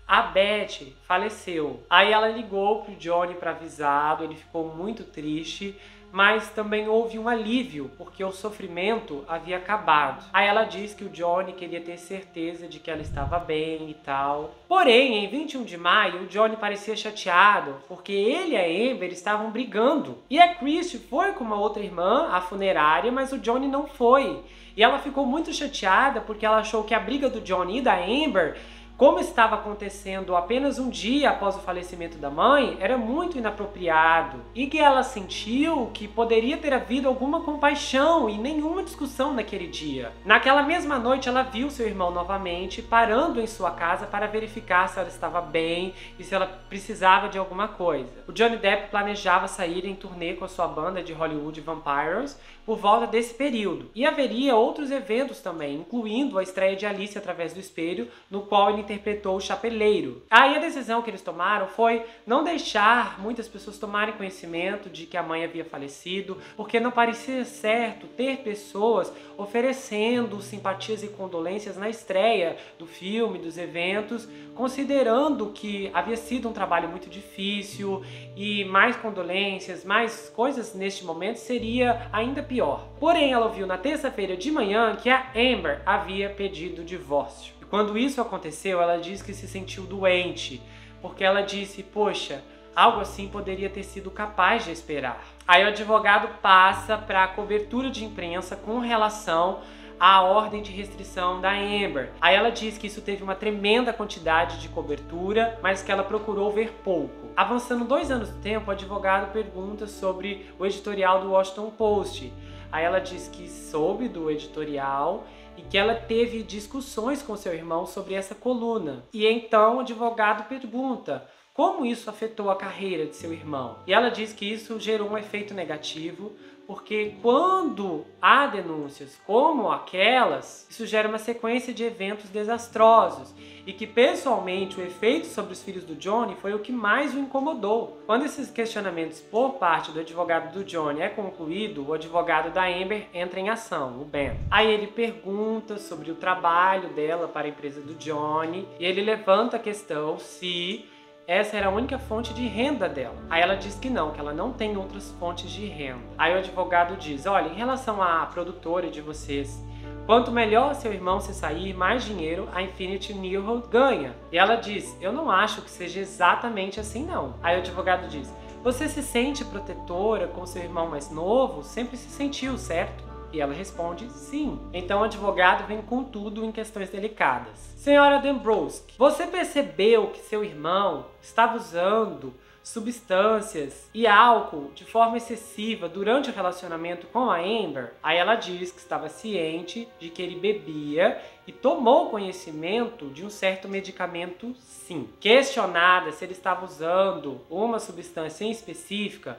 a Beth faleceu. Aí ela ligou pro Johnny para avisá-lo, ele ficou muito triste, mas também houve um alívio, porque o sofrimento havia acabado. Aí ela disse que o Johnny queria ter certeza de que ela estava bem e tal. Porém, em 21 de maio, o Johnny parecia chateado, porque ele e a Amber estavam brigando. E a Christie foi com uma outra irmã à funerária, mas o Johnny não foi. E ela ficou muito chateada, porque ela achou que a briga do Johnny e da Amber, como estava acontecendo apenas um dia após o falecimento da mãe, era muito inapropriado e que ela sentiu que poderia ter havido alguma compaixão e nenhuma discussão naquele dia. Naquela mesma noite, ela viu seu irmão novamente parando em sua casa para verificar se ela estava bem e se ela precisava de alguma coisa. O Johnny Depp planejava sair em turnê com a sua banda de Hollywood Vampires por volta desse período. E haveria outros eventos também, incluindo a estreia de Alice através do espelho, no qual ele interpretou o chapeleiro. Aí a decisão que eles tomaram foi não deixar muitas pessoas tomarem conhecimento de que a mãe havia falecido, porque não parecia certo ter pessoas oferecendo simpatias e condolências na estreia do filme, dos eventos, considerando que havia sido um trabalho muito difícil e mais condolências, mais coisas neste momento seria ainda pior. Porém, ela ouviu na terça-feira de manhã que a Amber havia pedido o divórcio. E quando isso aconteceu, ela disse que se sentiu doente, porque ela disse, poxa, algo assim poderia ter sido capaz de esperar. Aí o advogado passa para a cobertura de imprensa com relação à ordem de restrição da Amber. Aí ela diz que isso teve uma tremenda quantidade de cobertura, mas que ela procurou ver pouco. Avançando 2 anos do tempo, o advogado pergunta sobre o editorial do Washington Post. Aí ela diz que soube do editorial e que ela teve discussões com seu irmão sobre essa coluna. E então o advogado pergunta como isso afetou a carreira de seu irmão. E ela diz que isso gerou um efeito negativo, porque quando há denúncias como aquelas, isso gera uma sequência de eventos desastrosos e que pessoalmente o efeito sobre os filhos do Johnny foi o que mais o incomodou. Quando esses questionamentos por parte do advogado do Johnny é concluído, o advogado da Amber entra em ação, o Ben. Aí ele pergunta sobre o trabalho dela para a empresa do Johnny e ele levanta a questão se essa era a única fonte de renda dela. Aí ela diz que ela não tem outras fontes de renda. Aí o advogado diz, olha, em relação à produtora de vocês, quanto melhor seu irmão se sair, mais dinheiro a Infinity News ganha. E ela diz, eu não acho que seja exatamente assim não. Aí o advogado diz, você se sente protetora com seu irmão mais novo? Sempre se sentiu, certo? E ela responde sim. Então o advogado vem com tudo em questões delicadas. Senhora Dembrowski, você percebeu que seu irmão estava usando substâncias e álcool de forma excessiva durante o relacionamento com a Amber? Aí ela diz que estava ciente de que ele bebia e tomou conhecimento de um certo medicamento, sim. Questionada se ele estava usando uma substância em específica,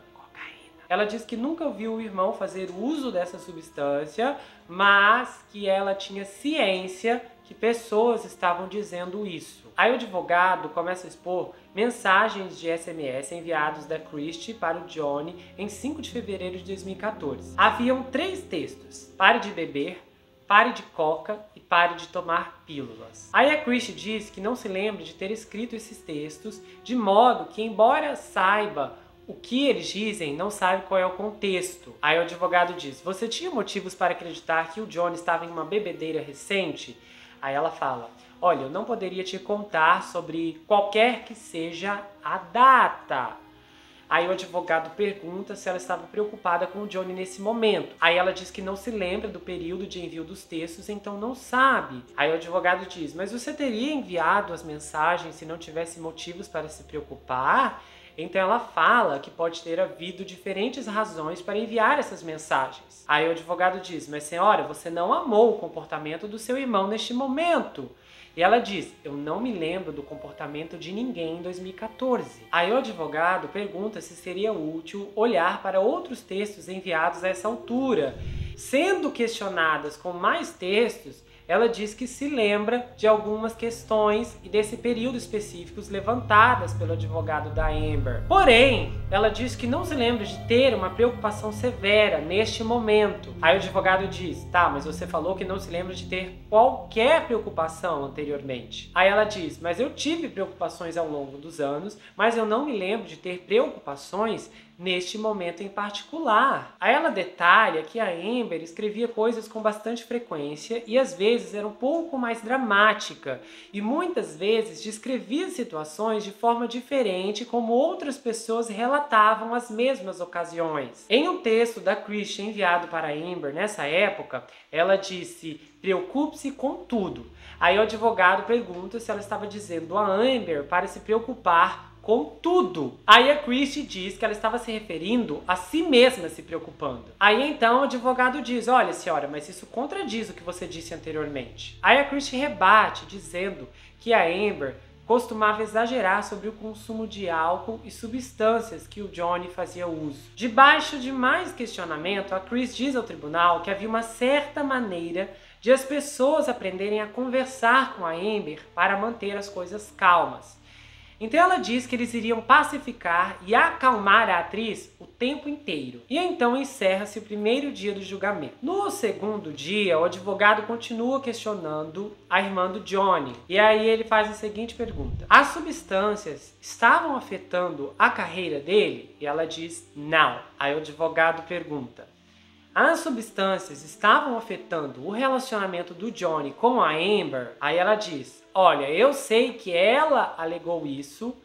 ela diz que nunca viu o irmão fazer uso dessa substância, mas que ela tinha ciência que pessoas estavam dizendo isso. Aí o advogado começa a expor mensagens de SMS enviados da Christie para o Johnny em 5 de fevereiro de 2014. Haviam 3 textos: pare de beber, pare de coca e pare de tomar pílulas. Aí a Christie diz que não se lembra de ter escrito esses textos, de modo que, embora saiba o que eles dizem, não sabe qual é o contexto. Aí o advogado diz: você tinha motivos para acreditar que o Johnny estava em uma bebedeira recente? Aí ela fala: olha, eu não poderia te contar sobre qualquer que seja a data. Aí o advogado pergunta se ela estava preocupada com o Johnny nesse momento. Aí ela diz que não se lembra do período de envio dos textos, então não sabe. Aí o advogado diz: mas você teria enviado as mensagens se não tivesse motivos para se preocupar? Então ela fala que pode ter havido diferentes razões para enviar essas mensagens. Aí o advogado diz: mas senhora, você não amou o comportamento do seu irmão neste momento. E ela diz: eu não me lembro do comportamento de ninguém em 2014. Aí o advogado pergunta se seria útil olhar para outros textos enviados a essa altura. Sendo questionadas com mais textos, ela diz que se lembra de algumas questões e desse período específicos levantadas pelo advogado da Amber. Porém, ela diz que não se lembra de ter uma preocupação severa neste momento. Aí o advogado diz: tá, mas você falou que não se lembra de ter qualquer preocupação anteriormente. Aí ela diz: mas eu tive preocupações ao longo dos anos, mas eu não me lembro de ter preocupações neste momento em particular. Aí ela detalha que a Amber escrevia coisas com bastante frequência e às vezes era um pouco mais dramática e muitas vezes descrevia situações de forma diferente como outras pessoas relatavam as mesmas ocasiões. Em um texto da Christie enviado para a Amber nessa época, ela disse: preocupe-se com tudo. Aí o advogado pergunta se ela estava dizendo a Amber para se preocupar com tudo. Aí a Christie diz que ela estava se referindo a si mesma se preocupando. Aí então o advogado diz: olha senhora, mas isso contradiz o que você disse anteriormente. Aí a Christie rebate dizendo que a Amber costumava exagerar sobre o consumo de álcool e substâncias que o Johnny fazia uso. Debaixo de mais questionamento, a Chris diz ao tribunal que havia uma certa maneira de as pessoas aprenderem a conversar com a Amber para manter as coisas calmas. Então ela diz que eles iriam pacificar e acalmar a atriz o tempo inteiro. E então encerra-se o primeiro dia do julgamento. No segundo dia, o advogado continua questionando a irmã do Johnny. E aí ele faz a seguinte pergunta: as substâncias estavam afetando a carreira dele? E ela diz: não. Aí o advogado pergunta: as substâncias estavam afetando o relacionamento do Johnny com a Amber? Aí ela diz: olha, eu sei que ela alegou isso,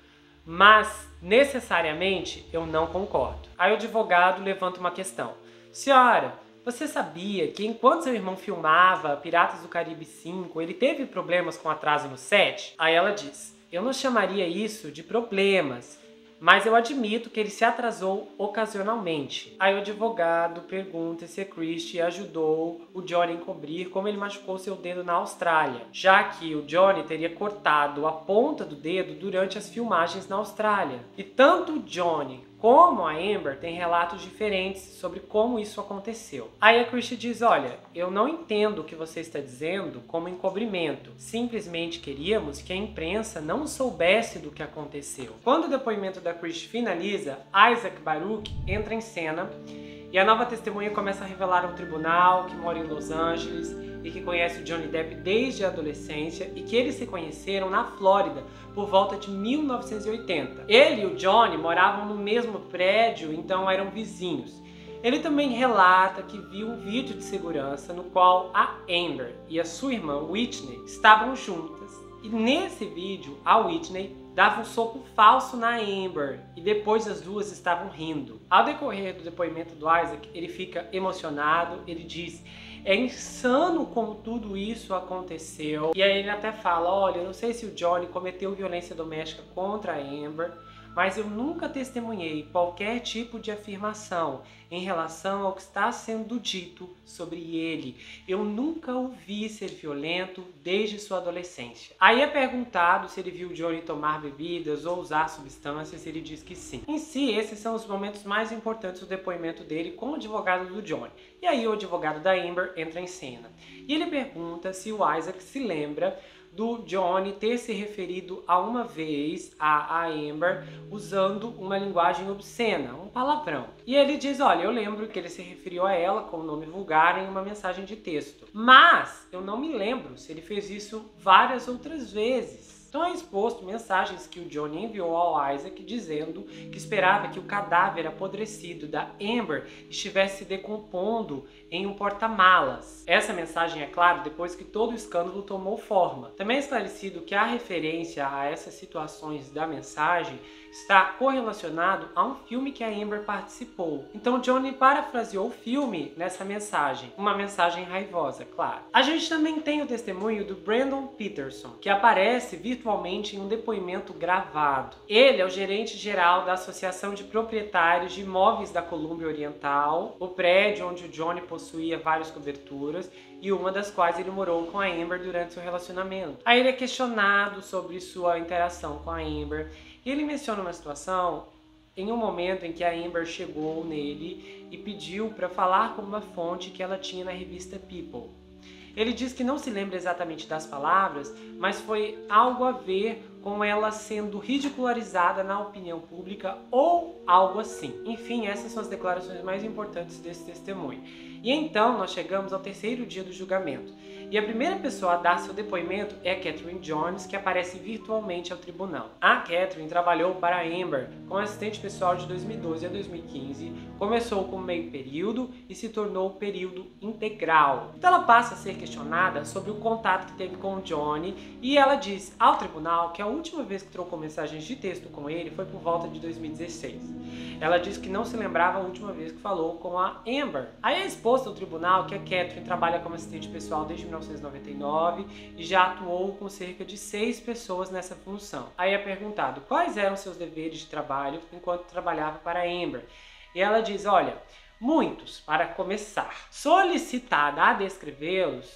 mas necessariamente eu não concordo. Aí o advogado levanta uma questão: senhora, você sabia que enquanto seu irmão filmava Piratas do Caribe 5, ele teve problemas com atraso no set? Aí ela diz: eu não chamaria isso de problemas, mas eu admito que ele se atrasou ocasionalmente. Aí o advogado pergunta se a Christie ajudou o Johnny a encobrir como ele machucou seu dedo na Austrália, já que o Johnny teria cortado a ponta do dedo durante as filmagens na Austrália. E tanto o Johnny como a Amber têm relatos diferentes sobre como isso aconteceu. Aí a Christie diz: olha, eu não entendo o que você está dizendo como encobrimento. Simplesmente queríamos que a imprensa não soubesse do que aconteceu. Quando o depoimento da Christie finaliza, Isaac Baruch entra em cena e a nova testemunha começa a revelar ao tribunal que mora em Los Angeles e que conhece o Johnny Depp desde a adolescência e que eles se conheceram na Flórida por volta de 1980. Ele e o Johnny moravam no mesmo prédio, então eram vizinhos. Ele também relata que viu um vídeo de segurança no qual a Amber e a sua irmã Whitney estavam juntas. E nesse vídeo, a Whitney dava um soco falso na Amber e depois as duas estavam rindo. Ao decorrer do depoimento do Isaac, ele fica emocionado, ele diz: é insano como tudo isso aconteceu. E aí ele até fala: olha, eu não sei se o Johnny cometeu violência doméstica contra a Amber, mas eu nunca testemunhei qualquer tipo de afirmação em relação ao que está sendo dito sobre ele. Eu nunca o vi ser violento desde sua adolescência. Aí é perguntado se ele viu Johnny tomar bebidas ou usar substâncias, e ele diz que sim. Em si, esses são os momentos mais importantes do depoimento dele com o advogado do Johnny. E aí o advogado da Amber entra em cena. E ele pergunta se o Isaac se lembra do Johnny ter se referido a uma vez a Amber usando uma linguagem obscena, um palavrão. E ele diz, olha, eu lembro que ele se referiu a ela com um nome vulgar em uma mensagem de texto. Mas eu não me lembro se ele fez isso várias outras vezes. Então é exposto mensagens que o Johnny enviou ao Isaac dizendo que esperava que o cadáver apodrecido da Amber estivesse se decompondo em um porta-malas. Essa mensagem, é claro, depois que todo o escândalo tomou forma. Também é esclarecido que a referência a essas situações da mensagem está correlacionado a um filme que a Amber participou. Então Johnny parafraseou o filme nessa mensagem, uma mensagem raivosa, claro. A gente também tem o testemunho do Brandon Peterson, que aparece virtualmente em um depoimento gravado. Ele é o gerente geral da Associação de Proprietários de Imóveis da Colômbia Oriental, o prédio onde o Johnny possuía várias coberturas e uma das quais ele morou com a Amber durante seu relacionamento. Aí ele é questionado sobre sua interação com a Amber. E ele menciona uma situação em um momento em que a Amber chegou nele e pediu para falar com uma fonte que ela tinha na revista People. Ele diz que não se lembra exatamente das palavras, mas foi algo a ver com ela sendo ridicularizada na opinião pública ou algo assim. Enfim, essas são as declarações mais importantes desse testemunho. E então nós chegamos ao terceiro dia do julgamento. E a primeira pessoa a dar seu depoimento é a Catherine Jones, que aparece virtualmente ao tribunal. A Catherine trabalhou para a Amber como assistente pessoal de 2012 a 2015, começou como meio período e se tornou período integral. Então ela passa a ser questionada sobre o contato que teve com o Johnny e ela diz ao tribunal que a última vez que trocou mensagens de texto com ele foi por volta de 2016. Ela diz que não se lembrava a última vez que falou com a Amber. Aí é exposto ao tribunal que a Catherine trabalha como assistente pessoal desde 1999 e já atuou com cerca de 6 pessoas nessa função. Aí é perguntado quais eram seus deveres de trabalho enquanto trabalhava para a Amber. E ela diz, olha, muitos, para começar. Solicitada a descrevê-los,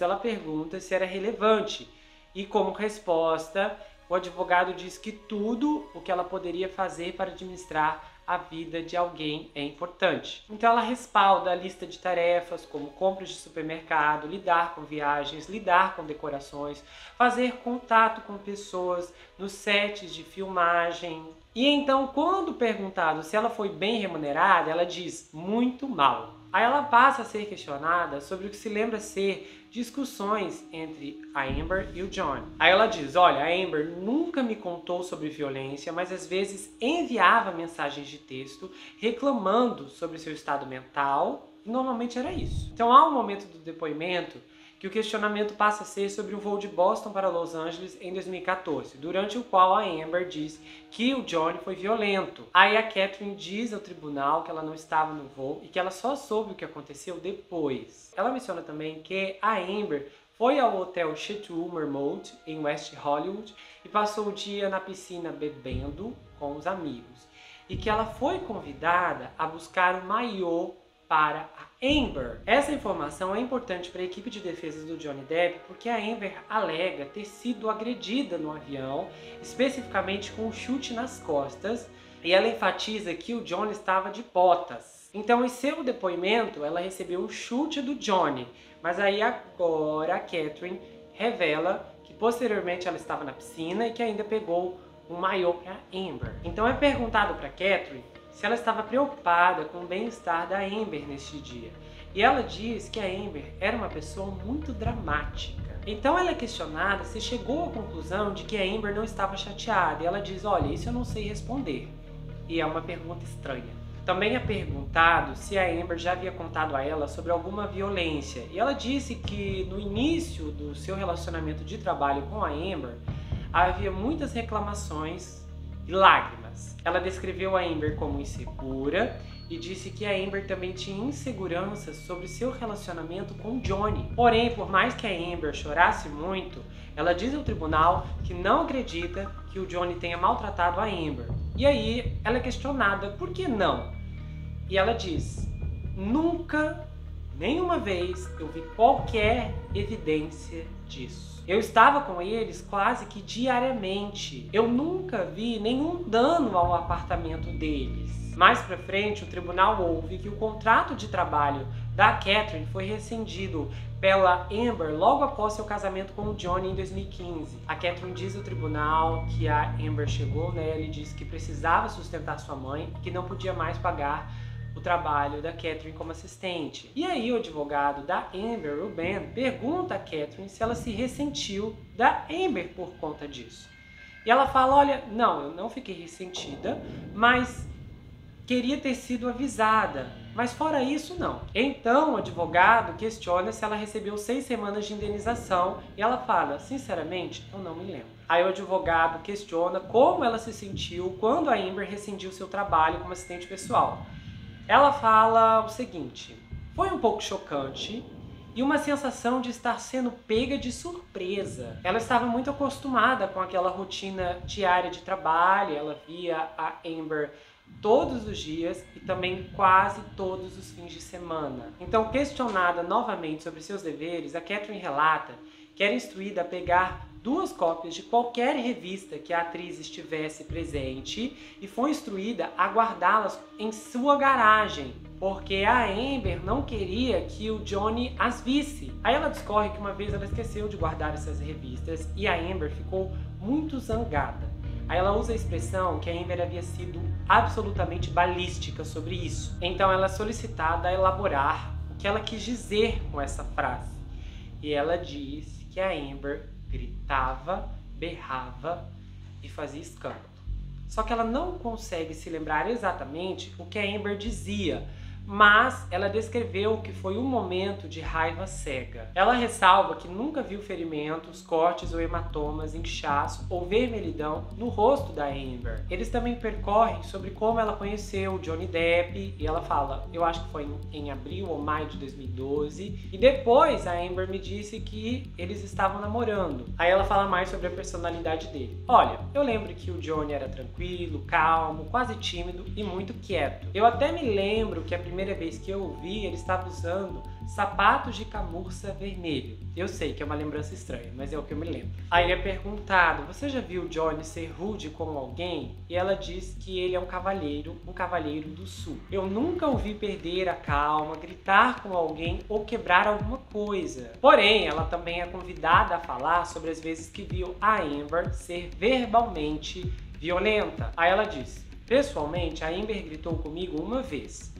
ela pergunta se era relevante. E como resposta, o advogado diz que tudo o que ela poderia fazer para administrar a vida de alguém é importante. Então ela respalda a lista de tarefas como compras de supermercado, lidar com viagens, lidar com decorações, fazer contato com pessoas nos sets de filmagem. E então, quando perguntado se ela foi bem remunerada, ela diz muito mal. Aí ela passa a ser questionada sobre o que se lembra ser discussões entre a Amber e o John. Aí ela diz, olha, a Amber nunca me contou sobre violência, mas às vezes enviava mensagens de texto reclamando sobre seu estado mental, e normalmente era isso. Então há um momento do depoimento que o questionamento passa a ser sobre o voo de Boston para Los Angeles em 2014, durante o qual a Amber diz que o Johnny foi violento. Aí a Catherine diz ao tribunal que ela não estava no voo e que ela só soube o que aconteceu depois. Ela menciona também que a Amber foi ao hotel Chateau Marmont, em West Hollywood, e passou o dia na piscina bebendo com os amigos. E que ela foi convidada a buscar o maiô para a Amber. Essa informação é importante para a equipe de defesa do Johnny Depp porque a Amber alega ter sido agredida no avião, especificamente com um chute nas costas, e ela enfatiza que o Johnny estava de botas. Então, em seu depoimento, ela recebeu um chute do Johnny, mas aí agora a Catherine revela que posteriormente ela estava na piscina e que ainda pegou um maiô para Amber. Então é perguntado para Catherine se ela estava preocupada com o bem-estar da Amber neste dia. E ela diz que a Amber era uma pessoa muito dramática. Então ela é questionada se chegou à conclusão de que a Amber não estava chateada. E ela diz, olha, isso eu não sei responder. E é uma pergunta estranha. Também é perguntado se a Amber já havia contado a ela sobre alguma violência. E ela disse que no início do seu relacionamento de trabalho com a Amber, havia muitas reclamações e lágrimas. Ela descreveu a Amber como insegura e disse que a Amber também tinha inseguranças sobre seu relacionamento com Johnny. Porém, por mais que a Amber chorasse muito, ela diz ao tribunal que não acredita que que o Johnny tenha maltratado a Amber. E aí ela é questionada, por que não? E ela diz, nunca, nenhuma vez, eu vi qualquer evidência disso. Eu estava com eles quase que diariamente. Eu nunca vi nenhum dano ao apartamento deles. Mais pra frente, o tribunal ouve que o contrato de trabalho da Catherine foi rescindido pela Amber logo após seu casamento com o Johnny em 2015. A Catherine diz ao tribunal que a Amber chegou nela e disse que precisava sustentar sua mãe e que não podia mais pagar o trabalho da Catherine como assistente. E aí o advogado da Amber, o Ben, pergunta a Catherine se ela se ressentiu da Amber por conta disso. E ela fala, olha, não, eu não fiquei ressentida, mas queria ter sido avisada. Mas fora isso, não. Então o advogado questiona se ela recebeu 6 semanas de indenização e ela fala, sinceramente, eu não me lembro. Aí o advogado questiona como ela se sentiu quando a Amber rescindiu seu trabalho como assistente pessoal. Ela fala o seguinte, foi um pouco chocante e uma sensação de estar sendo pega de surpresa. Ela estava muito acostumada com aquela rotina diária de trabalho, ela via a Amber todos os dias e também quase todos os fins de semana. Então, questionada novamente sobre seus deveres, a Catherine relata que era instruída a pegar 2 cópias de qualquer revista que a atriz estivesse presente e foi instruída a guardá-las em sua garagem, porque a Amber não queria que o Johnny as visse. Aí ela discorre que uma vez ela esqueceu de guardar essas revistas e a Amber ficou muito zangada. Aí ela usa a expressão que a Amber havia sido absolutamente balística sobre isso. Então ela é solicitada a elaborar o que ela quis dizer com essa frase. E ela diz que a Amber gritava, berrava e fazia escândalo. Só que ela não consegue se lembrar exatamente o que a Amber dizia, mas ela descreveu o que foi um momento de raiva cega. Ela ressalva que nunca viu ferimentos, cortes ou hematomas, inchaço ou vermelhidão no rosto da Amber. Eles também percorrem sobre como ela conheceu o Johnny Depp e ela fala, eu acho que foi em abril ou maio de 2012, e depois a Amber me disse que eles estavam namorando. Aí ela fala mais sobre a personalidade dele. Olha, eu lembro que o Johnny era tranquilo, calmo, quase tímido e muito quieto. Eu até me lembro que a primeira vez que eu o vi, ele estava usando sapatos de camurça vermelho. Eu sei que é uma lembrança estranha, mas é o que eu me lembro. Aí é perguntado, você já viu o Johnny ser rude com alguém? E ela diz que ele é um cavalheiro do sul. Eu nunca o vi perder a calma, gritar com alguém ou quebrar alguma coisa. Porém, ela também é convidada a falar sobre as vezes que viu a Amber ser verbalmente violenta. Aí ela diz, pessoalmente, a Amber gritou comigo uma vez.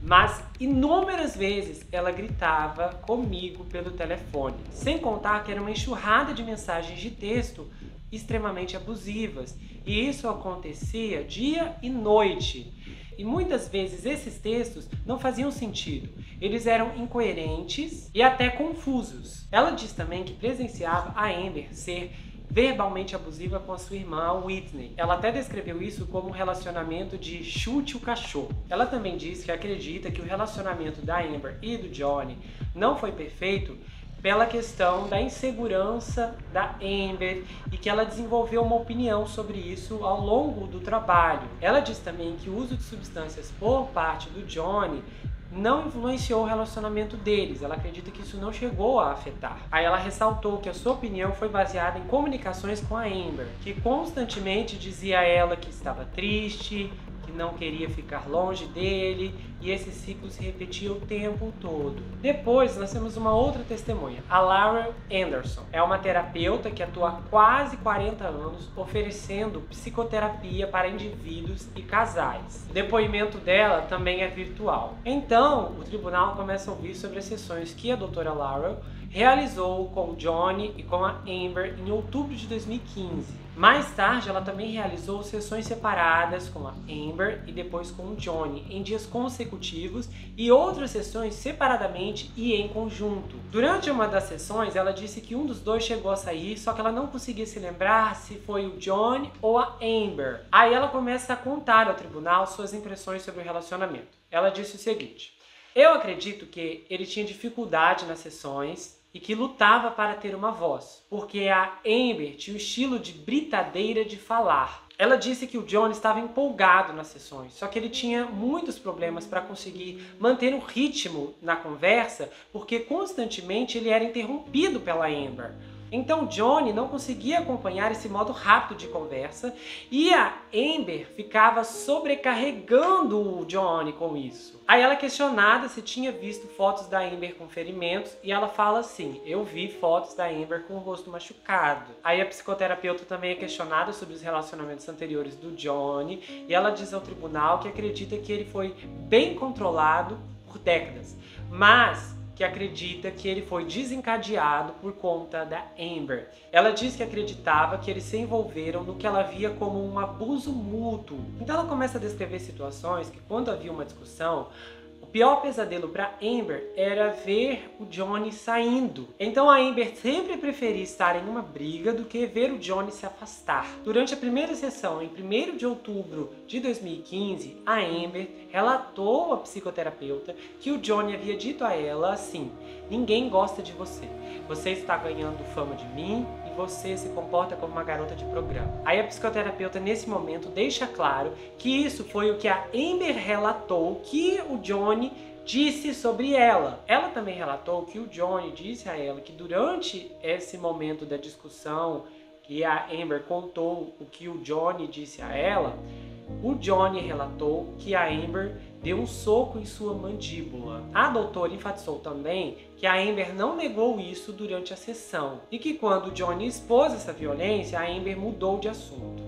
Mas inúmeras vezes ela gritava comigo pelo telefone, sem contar que era uma enxurrada de mensagens de texto extremamente abusivas, e isso acontecia dia e noite. E muitas vezes esses textos não faziam sentido, eles eram incoerentes e até confusos. Ela diz também que presenciava a Amber ser verbalmente abusiva com a sua irmã Whitney. Ela até descreveu isso como um relacionamento de chute o cachorro. Ela também diz que acredita que o relacionamento da Amber e do Johnny não foi perfeito pela questão da insegurança da Amber e que ela desenvolveu uma opinião sobre isso ao longo do trabalho. Ela diz também que o uso de substâncias por parte do Johnny não influenciou o relacionamento deles, ela acredita que isso não chegou a afetar. Aí ela ressaltou que a sua opinião foi baseada em comunicações com a Amber, que constantemente dizia a ela que estava triste, que não queria ficar longe dele, e esse ciclo se repetia o tempo todo. Depois nós temos uma outra testemunha, a Laurel Anderson. É uma terapeuta que atua há quase 40 anos oferecendo psicoterapia para indivíduos e casais. O depoimento dela também é virtual. Então, o tribunal começa a ouvir sobre as sessões que a doutora Laurel realizou com o Johnny e com a Amber em outubro de 2015. Mais tarde, ela também realizou sessões separadas com a Amber e depois com o Johnny, em dias consecutivos, e outras sessões separadamente e em conjunto. Durante uma das sessões, ela disse que um dos dois chegou a sair, só que ela não conseguia se lembrar se foi o Johnny ou a Amber. Aí ela começa a contar ao tribunal suas impressões sobre o relacionamento. Ela disse o seguinte: eu acredito que ele tinha dificuldade nas sessões e que lutava para ter uma voz, porque a Amber tinha o estilo de britadeira de falar. Ela disse que o Johnny estava empolgado nas sessões, só que ele tinha muitos problemas para conseguir manter um ritmo na conversa, porque constantemente ele era interrompido pela Amber. Então Johnny não conseguia acompanhar esse modo rápido de conversa e a Amber ficava sobrecarregando o Johnny com isso. Aí ela é questionada se tinha visto fotos da Amber com ferimentos e ela fala assim: eu vi fotos da Amber com o rosto machucado. Aí a psicoterapeuta também é questionada sobre os relacionamentos anteriores do Johnny e ela diz ao tribunal que acredita que ele foi bem controlado por décadas, mas que acredita que ele foi desencadeado por conta da Amber. Ela diz que acreditava que eles se envolveram no que ela via como um abuso mútuo. Então ela começa a descrever situações que, quando havia uma discussão, o pior pesadelo para Amber era ver o Johnny saindo. Então a Amber sempre preferia estar em uma briga do que ver o Johnny se afastar. Durante a primeira sessão, em 1º de outubro de 2015, a Amber relatou à psicoterapeuta que o Johnny havia dito a ela assim: ninguém gosta de você. Você está ganhando fama de mim e você se comporta como uma garota de programa. Aí a psicoterapeuta, nesse momento, deixa claro que isso foi o que a Amber relatou que o Johnny disse sobre ela. Ela também relatou que o Johnny disse a ela que durante esse momento da discussão que a Amber contou o que o Johnny disse a ela, o Johnny relatou que a Amber deu um soco em sua mandíbula. A doutora enfatizou também que a Amber não negou isso durante a sessão e que quando o Johnny expôs essa violência, a Amber mudou de assunto.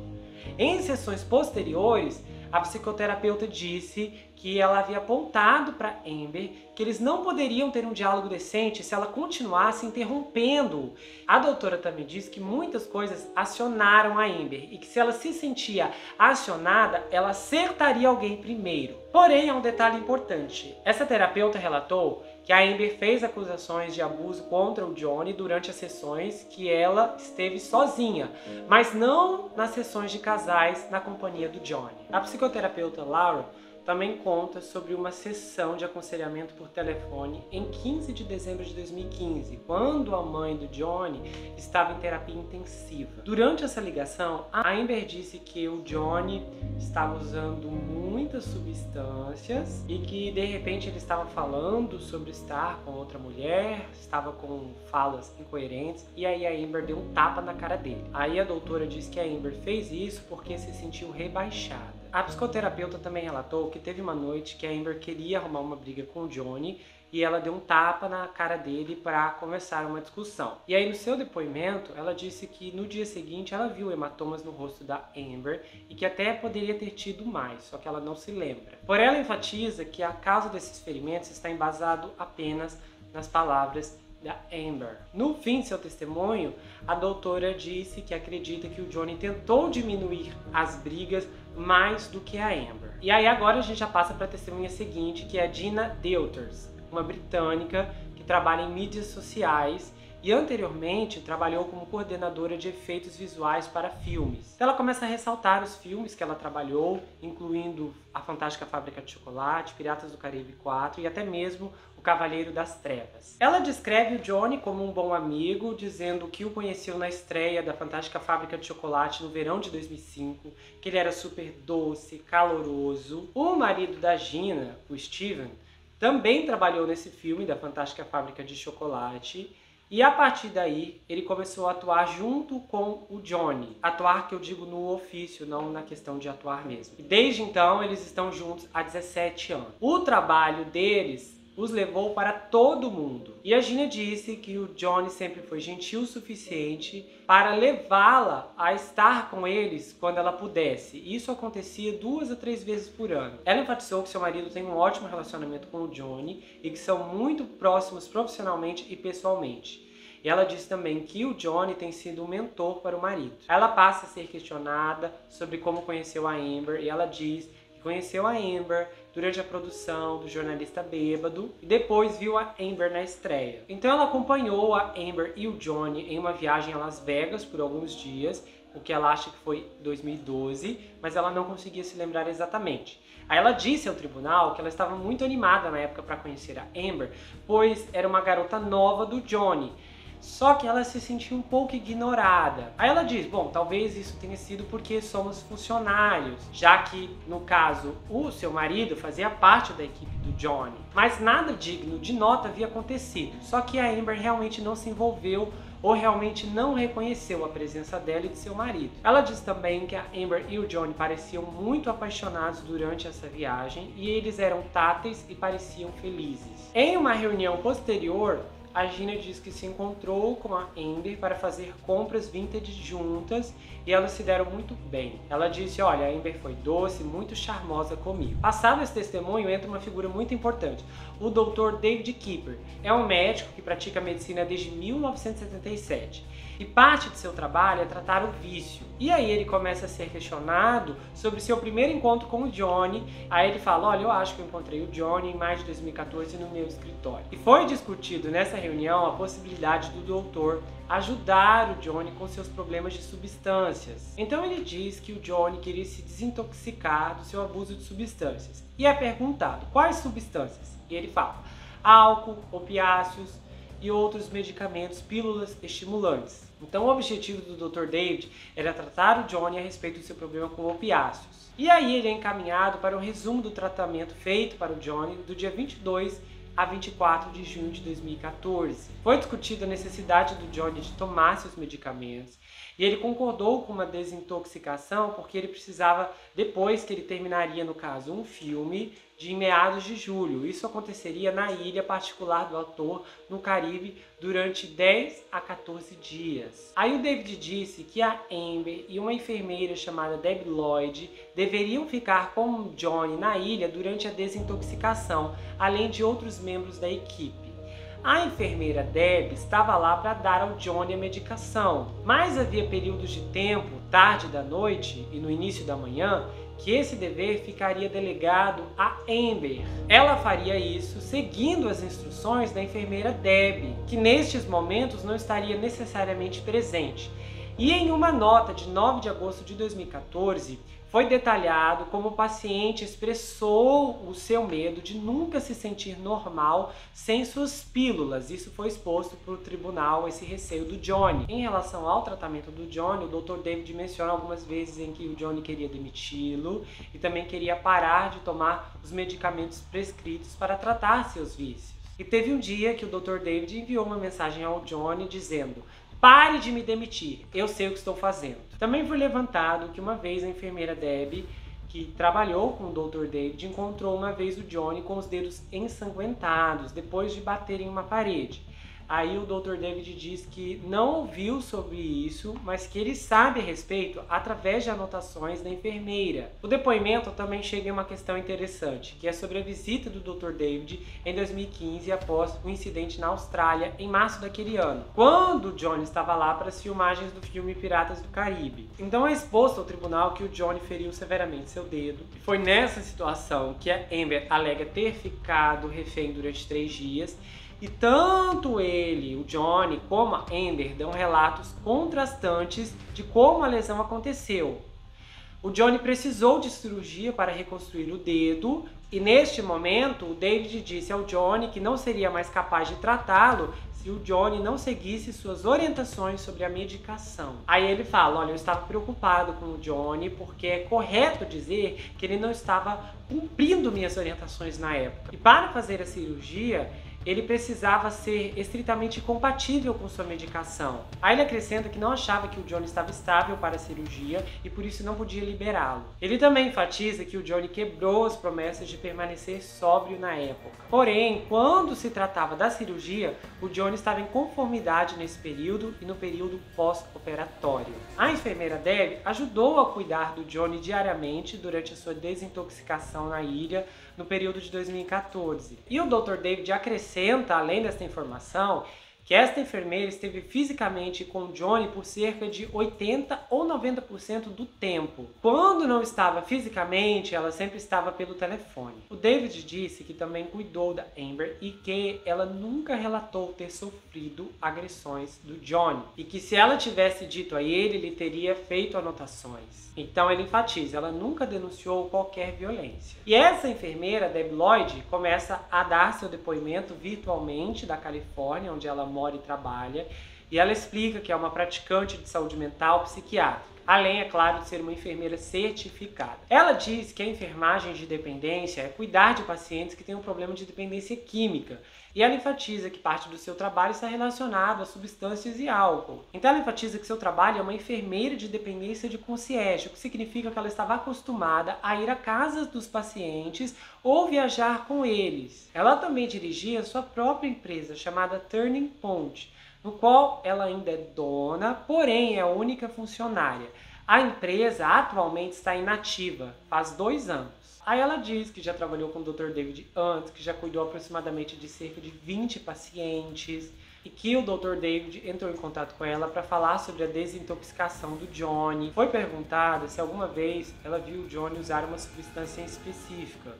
Em sessões posteriores, a psicoterapeuta disse que ela havia apontado para Amber que eles não poderiam ter um diálogo decente se ela continuasse interrompendo. A doutora também disse que muitas coisas acionaram a Amber e que se ela se sentia acionada, ela acertaria alguém primeiro. Porém, há um detalhe importante. Essa terapeuta relatou que a Amber fez acusações de abuso contra o Johnny durante as sessões que ela esteve sozinha, mas não nas sessões de casais na companhia do Johnny. A psicoterapeuta Laura também conta sobre uma sessão de aconselhamento por telefone em 15 de dezembro de 2015, quando a mãe do Johnny estava em terapia intensiva. Durante essa ligação, a Amber disse que o Johnny estava usando muitas substâncias e que de repente ele estava falando sobre estar com outra mulher, estava com falas incoerentes, e aí a Amber deu um tapa na cara dele. Aí a doutora disse que a Amber fez isso porque se sentiu rebaixada. A psicoterapeuta também relatou que teve uma noite que a Amber queria arrumar uma briga com o Johnny e ela deu um tapa na cara dele para começar uma discussão. E aí no seu depoimento, ela disse que no dia seguinte ela viu hematomas no rosto da Amber e que até poderia ter tido mais, só que ela não se lembra. Porém, ela enfatiza que a causa desses ferimentos está embasado apenas nas palavras da Amber. No fim de seu testemunho, a doutora disse que acredita que o Johnny tentou diminuir as brigas mais do que a Amber. E aí agora a gente já passa para a testemunha seguinte, que é a Dina Deuters, uma britânica que trabalha em mídias sociais e anteriormente trabalhou como coordenadora de efeitos visuais para filmes. Ela começa a ressaltar os filmes que ela trabalhou, incluindo A Fantástica Fábrica de Chocolate, Piratas do Caribe 4 e até mesmo O Cavaleiro das Trevas. Ela descreve o Johnny como um bom amigo, dizendo que o conheceu na estreia da Fantástica Fábrica de Chocolate no verão de 2005, que ele era super doce, caloroso. O marido da Gina, o Steven, também trabalhou nesse filme da Fantástica Fábrica de Chocolate. E a partir daí, ele começou a atuar junto com o Johnny. Atuar que eu digo no ofício, não na questão de atuar mesmo. E desde então, eles estão juntos há 17 anos. O trabalho deles os levou para todo mundo. E a Gina disse que o Johnny sempre foi gentil o suficiente para levá-la a estar com eles quando ela pudesse. Isso acontecia 2 a 3 vezes por ano. Ela enfatizou que seu marido tem um ótimo relacionamento com o Johnny e que são muito próximos profissionalmente e pessoalmente. E ela disse também que o Johnny tem sido um mentor para o marido. Ela passa a ser questionada sobre como conheceu a Amber e ela diz que conheceu a Amber durante a produção do Jornalista Bêbado e depois viu a Amber na estreia. Então ela acompanhou a Amber e o Johnny em uma viagem a Las Vegas por alguns dias, o que ela acha que foi 2012, mas ela não conseguia se lembrar exatamente. Aí ela disse ao tribunal que ela estava muito animada na época para conhecer a Amber, pois era uma garota nova do Johnny. Só que ela se sentiu um pouco ignorada. Aí ela diz, bom, talvez isso tenha sido porque somos funcionários, já que, no caso, o seu marido fazia parte da equipe do Johnny. Mas nada digno de nota havia acontecido, só que a Amber realmente não se envolveu ou realmente não reconheceu a presença dela e de seu marido. Ela diz também que a Amber e o Johnny pareciam muito apaixonados durante essa viagem e eles eram táteis e pareciam felizes. Em uma reunião posterior, a Gina diz que se encontrou com a Amber para fazer compras vintage juntas e elas se deram muito bem. Ela disse, olha, a Amber foi doce, muito charmosa comigo. Passado esse testemunho, entra uma figura muito importante, o Dr. David Kipper. É um médico que pratica medicina desde 1977 e parte de seu trabalho é tratar o vício. E aí ele começa a ser questionado sobre seu primeiro encontro com o Johnny. Aí ele fala, olha, eu acho que eu encontrei o Johnny em maio de 2014 no meu escritório. E foi discutido nessa reunião a possibilidade do doutor ajudar o Johnny com seus problemas de substâncias. Então ele diz que o Johnny queria se desintoxicar do seu abuso de substâncias. E é perguntado, quais substâncias? E ele fala, álcool, opiáceos e outros medicamentos, pílulas estimulantes. Então o objetivo do Dr. David era tratar o Johnny a respeito do seu problema com opiáceos. E aí ele é encaminhado para um resumo do tratamento feito para o Johnny do dia 22 a 24 de junho de 2014. Foi discutida a necessidade do Johnny de tomar seus medicamentos e ele concordou com uma desintoxicação porque ele precisava, depois que ele terminaria, no caso, um filme, de meados de julho. Isso aconteceria na ilha particular do ator, no Caribe, durante 10 a 14 dias. Aí o David disse que a Amber e uma enfermeira chamada Debbie Lloyd deveriam ficar com o Johnny na ilha durante a desintoxicação, além de outros membros da equipe. A enfermeira Debbie estava lá para dar ao Johnny a medicação, mas havia períodos de tempo, tarde da noite e no início da manhã, que esse dever ficaria delegado a Amber. Ela faria isso seguindo as instruções da enfermeira Debbie, que nestes momentos não estaria necessariamente presente. E em uma nota de 9 de agosto de 2014, foi detalhado como o paciente expressou o seu medo de nunca se sentir normal sem suas pílulas. Isso foi exposto para o tribunal, esse receio do Johnny. Em relação ao tratamento do Johnny, o Dr. David menciona algumas vezes em que o Johnny queria demiti-lo e também queria parar de tomar os medicamentos prescritos para tratar seus vícios. E teve um dia que o Dr. David enviou uma mensagem ao Johnny dizendo: pare de me demitir, eu sei o que estou fazendo. Também foi levantado que uma vez a enfermeira Debbie, que trabalhou com o Dr. David, encontrou uma vez o Johnny com os dedos ensanguentados depois de bater em uma parede. Aí o Dr. David diz que não ouviu sobre isso, mas que ele sabe a respeito através de anotações da enfermeira. O depoimento também chega em uma questão interessante, que é sobre a visita do Dr. David em 2015 após o incidente na Austrália em março daquele ano, quando o Johnny estava lá para as filmagens do filme Piratas do Caribe. Então é exposto ao tribunal que o Johnny feriu severamente seu dedo. E foi nessa situação que a Amber alega ter ficado refém durante 3 dias. E tanto ele, o Johnny, como a Amber dão relatos contrastantes de como a lesão aconteceu. O Johnny precisou de cirurgia para reconstruir o dedo e neste momento o David disse ao Johnny que não seria mais capaz de tratá-lo se o Johnny não seguisse suas orientações sobre a medicação. Aí ele fala, olha, eu estava preocupado com o Johnny porque é correto dizer que ele não estava cumprindo minhas orientações na época. E para fazer a cirurgia, ele precisava ser estritamente compatível com sua medicação. Aí ele acrescenta que não achava que o Johnny estava estável para a cirurgia e por isso não podia liberá-lo. Ele também enfatiza que o Johnny quebrou as promessas de permanecer sóbrio na época. Porém, quando se tratava da cirurgia, o Johnny estava em conformidade nesse período e no período pós-operatório. A enfermeira Debbie ajudou a cuidar do Johnny diariamente durante a sua desintoxicação na ilha no período de 2014. E o Dr. David acrescenta, além dessa informação, que esta enfermeira esteve fisicamente com Johnny por cerca de 80 ou 90% do tempo. Quando não estava fisicamente, ela sempre estava pelo telefone. O David disse que também cuidou da Amber e que ela nunca relatou ter sofrido agressões do Johnny, e que se ela tivesse dito a ele teria feito anotações. Então ele enfatiza, ela nunca denunciou qualquer violência. E essa enfermeira, Debbie Lloyd, começa a dar seu depoimento virtualmente da Califórnia, onde ela mora e trabalha, e ela explica que é uma praticante de saúde mental psiquiátrica, além, é claro, de ser uma enfermeira certificada. Ela diz que a enfermagem de dependência é cuidar de pacientes que têm um problema de dependência química, e ela enfatiza que parte do seu trabalho está relacionado a substâncias e álcool. Então ela enfatiza que seu trabalho é uma enfermeira de dependência de concierge, o que significa que ela estava acostumada a ir à casa dos pacientes ou viajar com eles. Ela também dirigia sua própria empresa, chamada Turning Point, no qual ela ainda é dona, porém é a única funcionária. A empresa atualmente está inativa, faz 2 anos. Aí ela diz que já trabalhou com o Dr. David antes, que já cuidou aproximadamente de cerca de 20 pacientes, e que o Dr. David entrou em contato com ela para falar sobre a desintoxicação do Johnny. Foi perguntada se alguma vez ela viu o Johnny usar uma substância específica.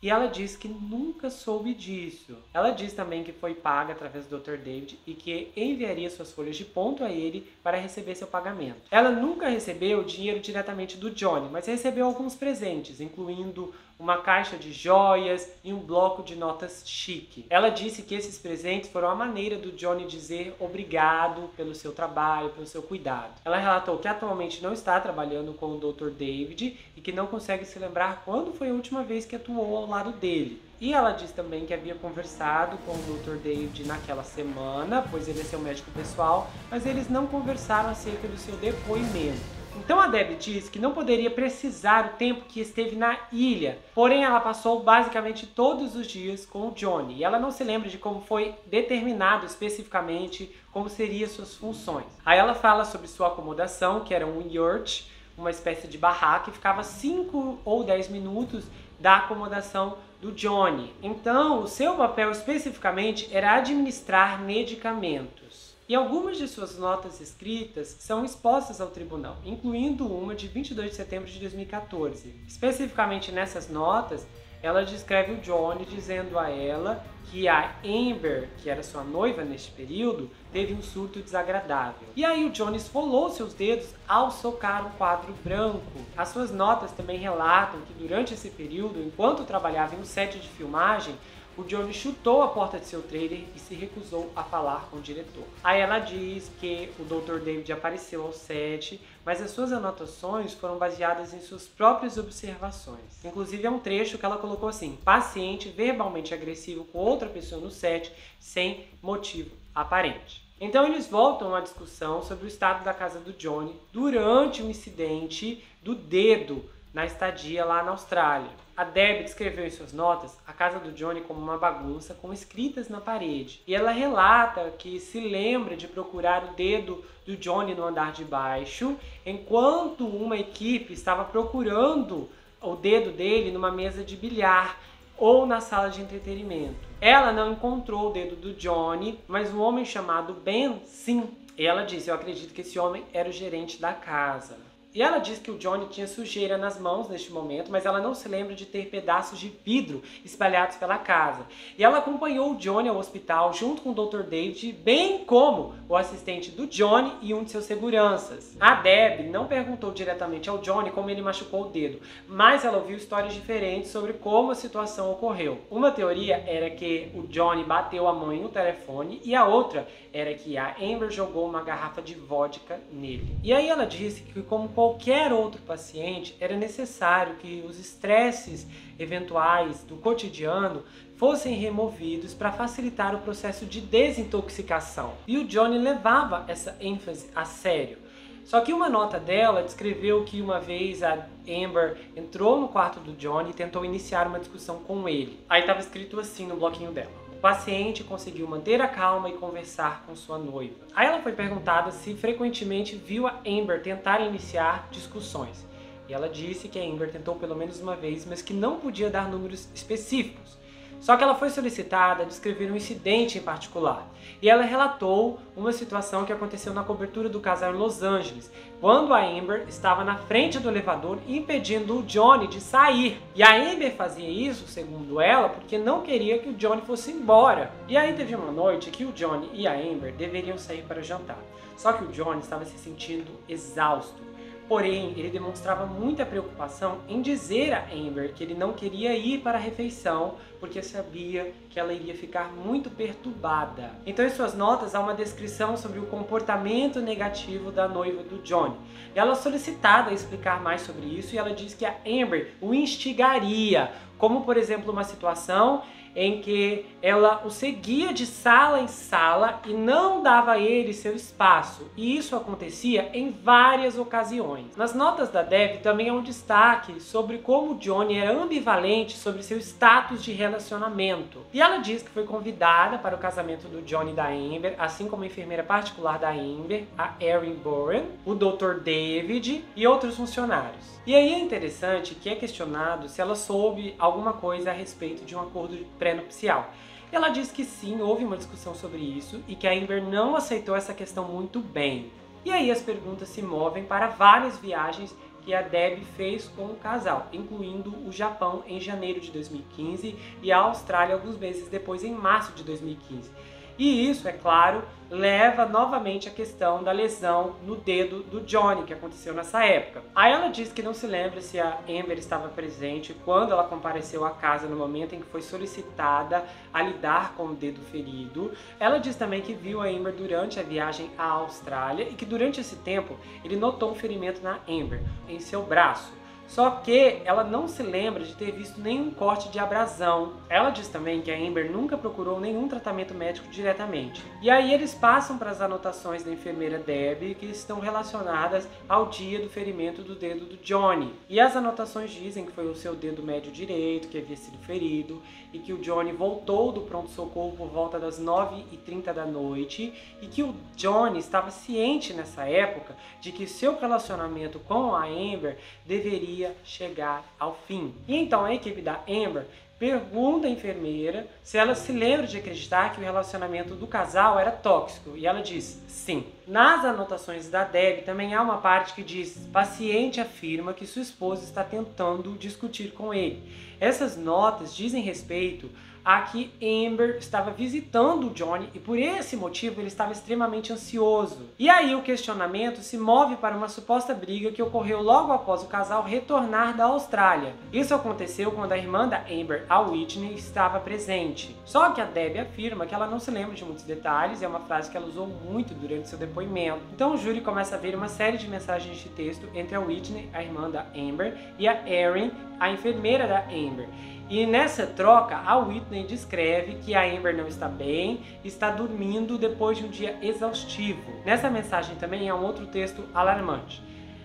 E ela diz que nunca soube disso. Ela diz também que foi paga através do Dr. David e que enviaria suas folhas de ponto a ele para receber seu pagamento. Ela nunca recebeu dinheiro diretamente do Johnny, mas recebeu alguns presentes, incluindo uma caixa de joias e um bloco de notas chique. Ela disse que esses presentes foram a maneira do Johnny dizer obrigado pelo seu trabalho, pelo seu cuidado. Ela relatou que atualmente não está trabalhando com o Dr. David e que não consegue se lembrar quando foi a última vez que atuou ao lado dele. E ela diz também que havia conversado com o Dr. David naquela semana, pois ele é seu médico pessoal, mas eles não conversaram acerca do seu depoimento. Então a Debbie diz que não poderia precisar o tempo que esteve na ilha, porém ela passou basicamente todos os dias com o Johnny, e ela não se lembra de como foi determinado especificamente como seriam suas funções. Aí ela fala sobre sua acomodação, que era um yurt, uma espécie de barraca, e ficava 5 ou 10 minutos da acomodação do Johnny. Então o seu papel especificamente era administrar medicamentos. E algumas de suas notas escritas são expostas ao tribunal, incluindo uma de 22 de setembro de 2014. Especificamente nessas notas, ela descreve o Johnny dizendo a ela que a Amber, que era sua noiva neste período, teve um surto desagradável. E aí o Johnny esfolou seus dedos ao socar um quadro branco. As suas notas também relatam que durante esse período, enquanto trabalhava em um set de filmagem, o Johnny chutou a porta de seu trailer e se recusou a falar com o diretor. Aí ela diz que o Dr. David apareceu ao set, mas as suas anotações foram baseadas em suas próprias observações. Inclusive é um trecho que ela colocou assim: paciente verbalmente agressivo com outra pessoa no set sem motivo aparente. Então eles voltam à discussão sobre o estado da casa do Johnny durante o incidente do dedo na estadia lá na Austrália. A Debbie descreveu em suas notas a casa do Johnny como uma bagunça com escritas na parede. E ela relata que se lembra de procurar o dedo do Johnny no andar de baixo, enquanto uma equipe estava procurando o dedo dele numa mesa de bilhar ou na sala de entretenimento. Ela não encontrou o dedo do Johnny, mas um homem chamado Ben, sim. E ela disse: eu acredito que esse homem era o gerente da casa. E ela diz que o Johnny tinha sujeira nas mãos neste momento, mas ela não se lembra de ter pedaços de vidro espalhados pela casa. E ela acompanhou o Johnny ao hospital junto com o Dr. David, bem como o assistente do Johnny e um de seus seguranças. A Debbie não perguntou diretamente ao Johnny como ele machucou o dedo, mas ela ouviu histórias diferentes sobre como a situação ocorreu. Uma teoria era que o Johnny bateu a mãe no telefone e a outra era que a Amber jogou uma garrafa de vodka nele. E aí ela disse que, como qualquer outro paciente, era necessário que os estresses eventuais do cotidiano fossem removidos para facilitar o processo de desintoxicação. E o Johnny levava essa ênfase a sério. Só que uma nota dela descreveu que uma vez a Amber entrou no quarto do Johnny e tentou iniciar uma discussão com ele. Aí estava escrito assim no bloquinho dela: o paciente conseguiu manter a calma e conversar com sua noiva. Aí ela foi perguntada se frequentemente viu a Amber tentar iniciar discussões. E ela disse que a Amber tentou pelo menos uma vez, mas que não podia dar números específicos. Só que ela foi solicitada a descrever um incidente em particular. E ela relatou uma situação que aconteceu na cobertura do casal em Los Angeles, quando a Amber estava na frente do elevador impedindo o Johnny de sair. E a Amber fazia isso, segundo ela, porque não queria que o Johnny fosse embora. E aí teve uma noite que o Johnny e a Amber deveriam sair para jantar. Só que o Johnny estava se sentindo exausto. Porém, ele demonstrava muita preocupação em dizer a Amber que ele não queria ir para a refeição porque sabia que ela iria ficar muito perturbada. Então, em suas notas, há uma descrição sobre o comportamento negativo da noiva do Johnny. Ela é solicitada a explicar mais sobre isso e ela diz que a Amber o instigaria, como, por exemplo, uma situação em que ela o seguia de sala em sala e não dava a ele seu espaço. E isso acontecia em várias ocasiões. Nas notas da Deb também há um destaque sobre como Johnny era ambivalente sobre seu status de relacionamento. E ela diz que foi convidada para o casamento do Johnny e da Amber, assim como a enfermeira particular da Amber, a Erin Boren, o Dr. David e outros funcionários. E aí é interessante que é questionado se ela soube alguma coisa a respeito de um acordo pré-nupcial. Ela diz que sim, houve uma discussão sobre isso e que a Amber não aceitou essa questão muito bem. E aí as perguntas se movem para várias viagens que a Deb fez com o casal, incluindo o Japão em janeiro de 2015 e a Austrália alguns meses depois, em março de 2015. E isso, é claro, leva novamente à questão da lesão no dedo do Johnny, que aconteceu nessa época. Aí ela diz que não se lembra se a Amber estava presente quando ela compareceu à casa no momento em que foi solicitada a lidar com o dedo ferido. Ela diz também que viu a Amber durante a viagem à Austrália e que durante esse tempo ele notou um ferimento na Amber, em seu braço. Só que ela não se lembra de ter visto nenhum corte de abrasão. Ela diz também que a Amber nunca procurou nenhum tratamento médico diretamente. E aí eles passam para as anotações da enfermeira Deb, que estão relacionadas ao dia do ferimento do dedo do Johnny. E as anotações dizem que foi o seu dedo médio direito que havia sido ferido e que o Johnny voltou do pronto-socorro por volta das 9h30 da noite e que o Johnny estava ciente nessa época de que seu relacionamento com a Amber deveria chegar ao fim. E então a equipe da Amber pergunta à enfermeira se ela se lembra de acreditar que o relacionamento do casal era tóxico, e ela diz sim. Nas anotações da Deb também há uma parte que diz: paciente afirma que sua esposa está tentando discutir com ele. Essas notas dizem respeito a que Amber estava visitando o Johnny e por esse motivo ele estava extremamente ansioso. E aí o questionamento se move para uma suposta briga que ocorreu logo após o casal retornar da Austrália. Isso aconteceu quando a irmã da Amber, a Whitney, estava presente. Só que a Deb afirma que ela não se lembra de muitos detalhes, é uma frase que ela usou muito durante seu depoimento. Então o júri começa a ver uma série de mensagens de texto entre a Whitney, a irmã da Amber, e a Erin, a enfermeira da Amber. E nessa troca, a Whitney descreve que a Amber não está bem, está dormindo depois de um dia exaustivo. Nessa mensagem também há um outro texto alarmante.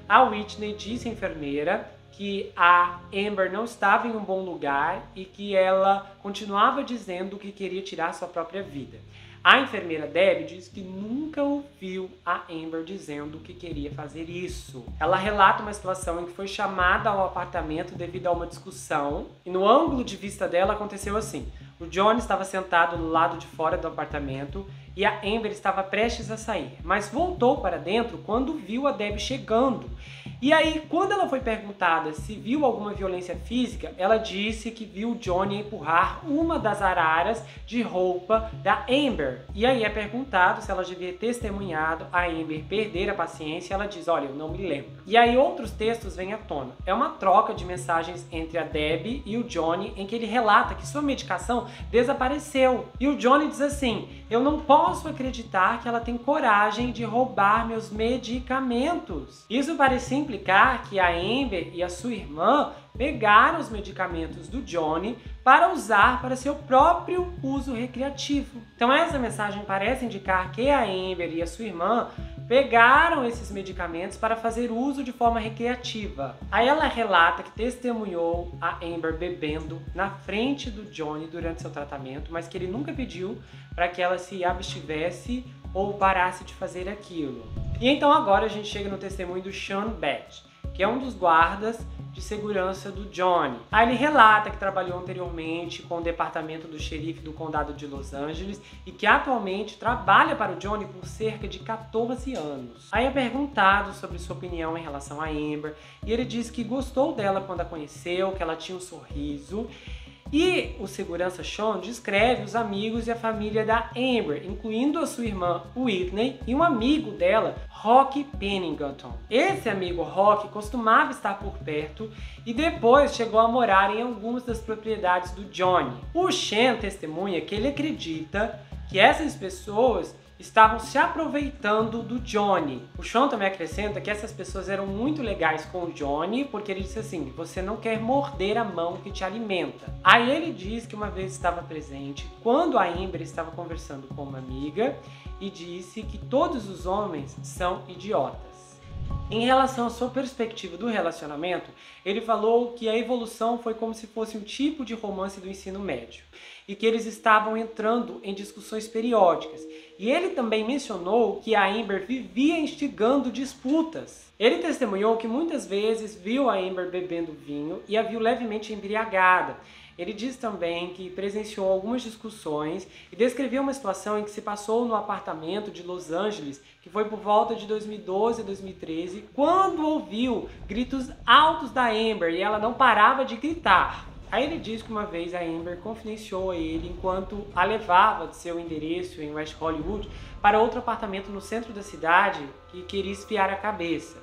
A Whitney disse à enfermeira que a Amber não estava em um bom lugar e que ela continuava dizendo que queria tirar sua própria vida. A enfermeira Deb diz que nunca ouviu a Amber dizendo que queria fazer isso. Ela relata uma situação em que foi chamada ao apartamento devido a uma discussão e no ângulo de vista dela aconteceu assim. O Johnny estava sentado no lado de fora do apartamento e a Amber estava prestes a sair, mas voltou para dentro quando viu a Deb chegando. E aí, quando ela foi perguntada se viu alguma violência física, ela disse que viu o Johnny empurrar uma das araras de roupa da Amber. E aí é perguntado se ela devia testemunhado a Amber perder a paciência, ela diz: olha, eu não me lembro. E aí outros textos vêm à tona. É uma troca de mensagens entre a Deb e o Johnny, em que ele relata que sua medicação desapareceu. E o Johnny diz assim: eu não posso acreditar que ela tem coragem de roubar meus medicamentos. Isso parecia implicar que a Amber e a sua irmã pegaram os medicamentos do Johnny para usar para seu próprio uso recreativo. Então essa mensagem parece indicar que a Amber e a sua irmã pegaram esses medicamentos para fazer uso de forma recreativa. Aí ela relata que testemunhou a Amber bebendo na frente do Johnny durante seu tratamento, mas que ele nunca pediu para que ela se abstivesse ou parasse de fazer aquilo. E então agora a gente chega no testemunho do Sean Beth, que é um dos guardas de segurança do Johnny. Aí ele relata que trabalhou anteriormente com o departamento do xerife do condado de Los Angeles e que atualmente trabalha para o Johnny por cerca de 14 anos. Aí é perguntado sobre sua opinião em relação a Amber e ele diz que gostou dela quando a conheceu, que ela tinha um sorriso. E o segurança Sean descreve os amigos e a família da Amber, incluindo a sua irmã Whitney e um amigo dela, Rock Pennington. Esse amigo Rock costumava estar por perto e depois chegou a morar em algumas das propriedades do Johnny. O Sean testemunha que ele acredita que essas pessoas estavam se aproveitando do Johnny. O Sean também acrescenta que essas pessoas eram muito legais com o Johnny, porque ele disse assim: você não quer morder a mão que te alimenta. Aí ele diz que uma vez estava presente quando a Amber estava conversando com uma amiga e disse que todos os homens são idiotas. Em relação à sua perspectiva do relacionamento, ele falou que a evolução foi como se fosse um tipo de romance do ensino médio e que eles estavam entrando em discussões periódicas. E ele também mencionou que a Amber vivia instigando disputas. Ele testemunhou que muitas vezes viu a Amber bebendo vinho e a viu levemente embriagada. Ele diz também que presenciou algumas discussões e descreveu uma situação em que se passou no apartamento de Los Angeles, que foi por volta de 2012 a 2013, quando ouviu gritos altos da Amber e ela não parava de gritar. Aí ele diz que uma vez a Amber confidenciou a ele enquanto a levava de seu endereço em West Hollywood para outro apartamento no centro da cidade que queria esfriar a cabeça.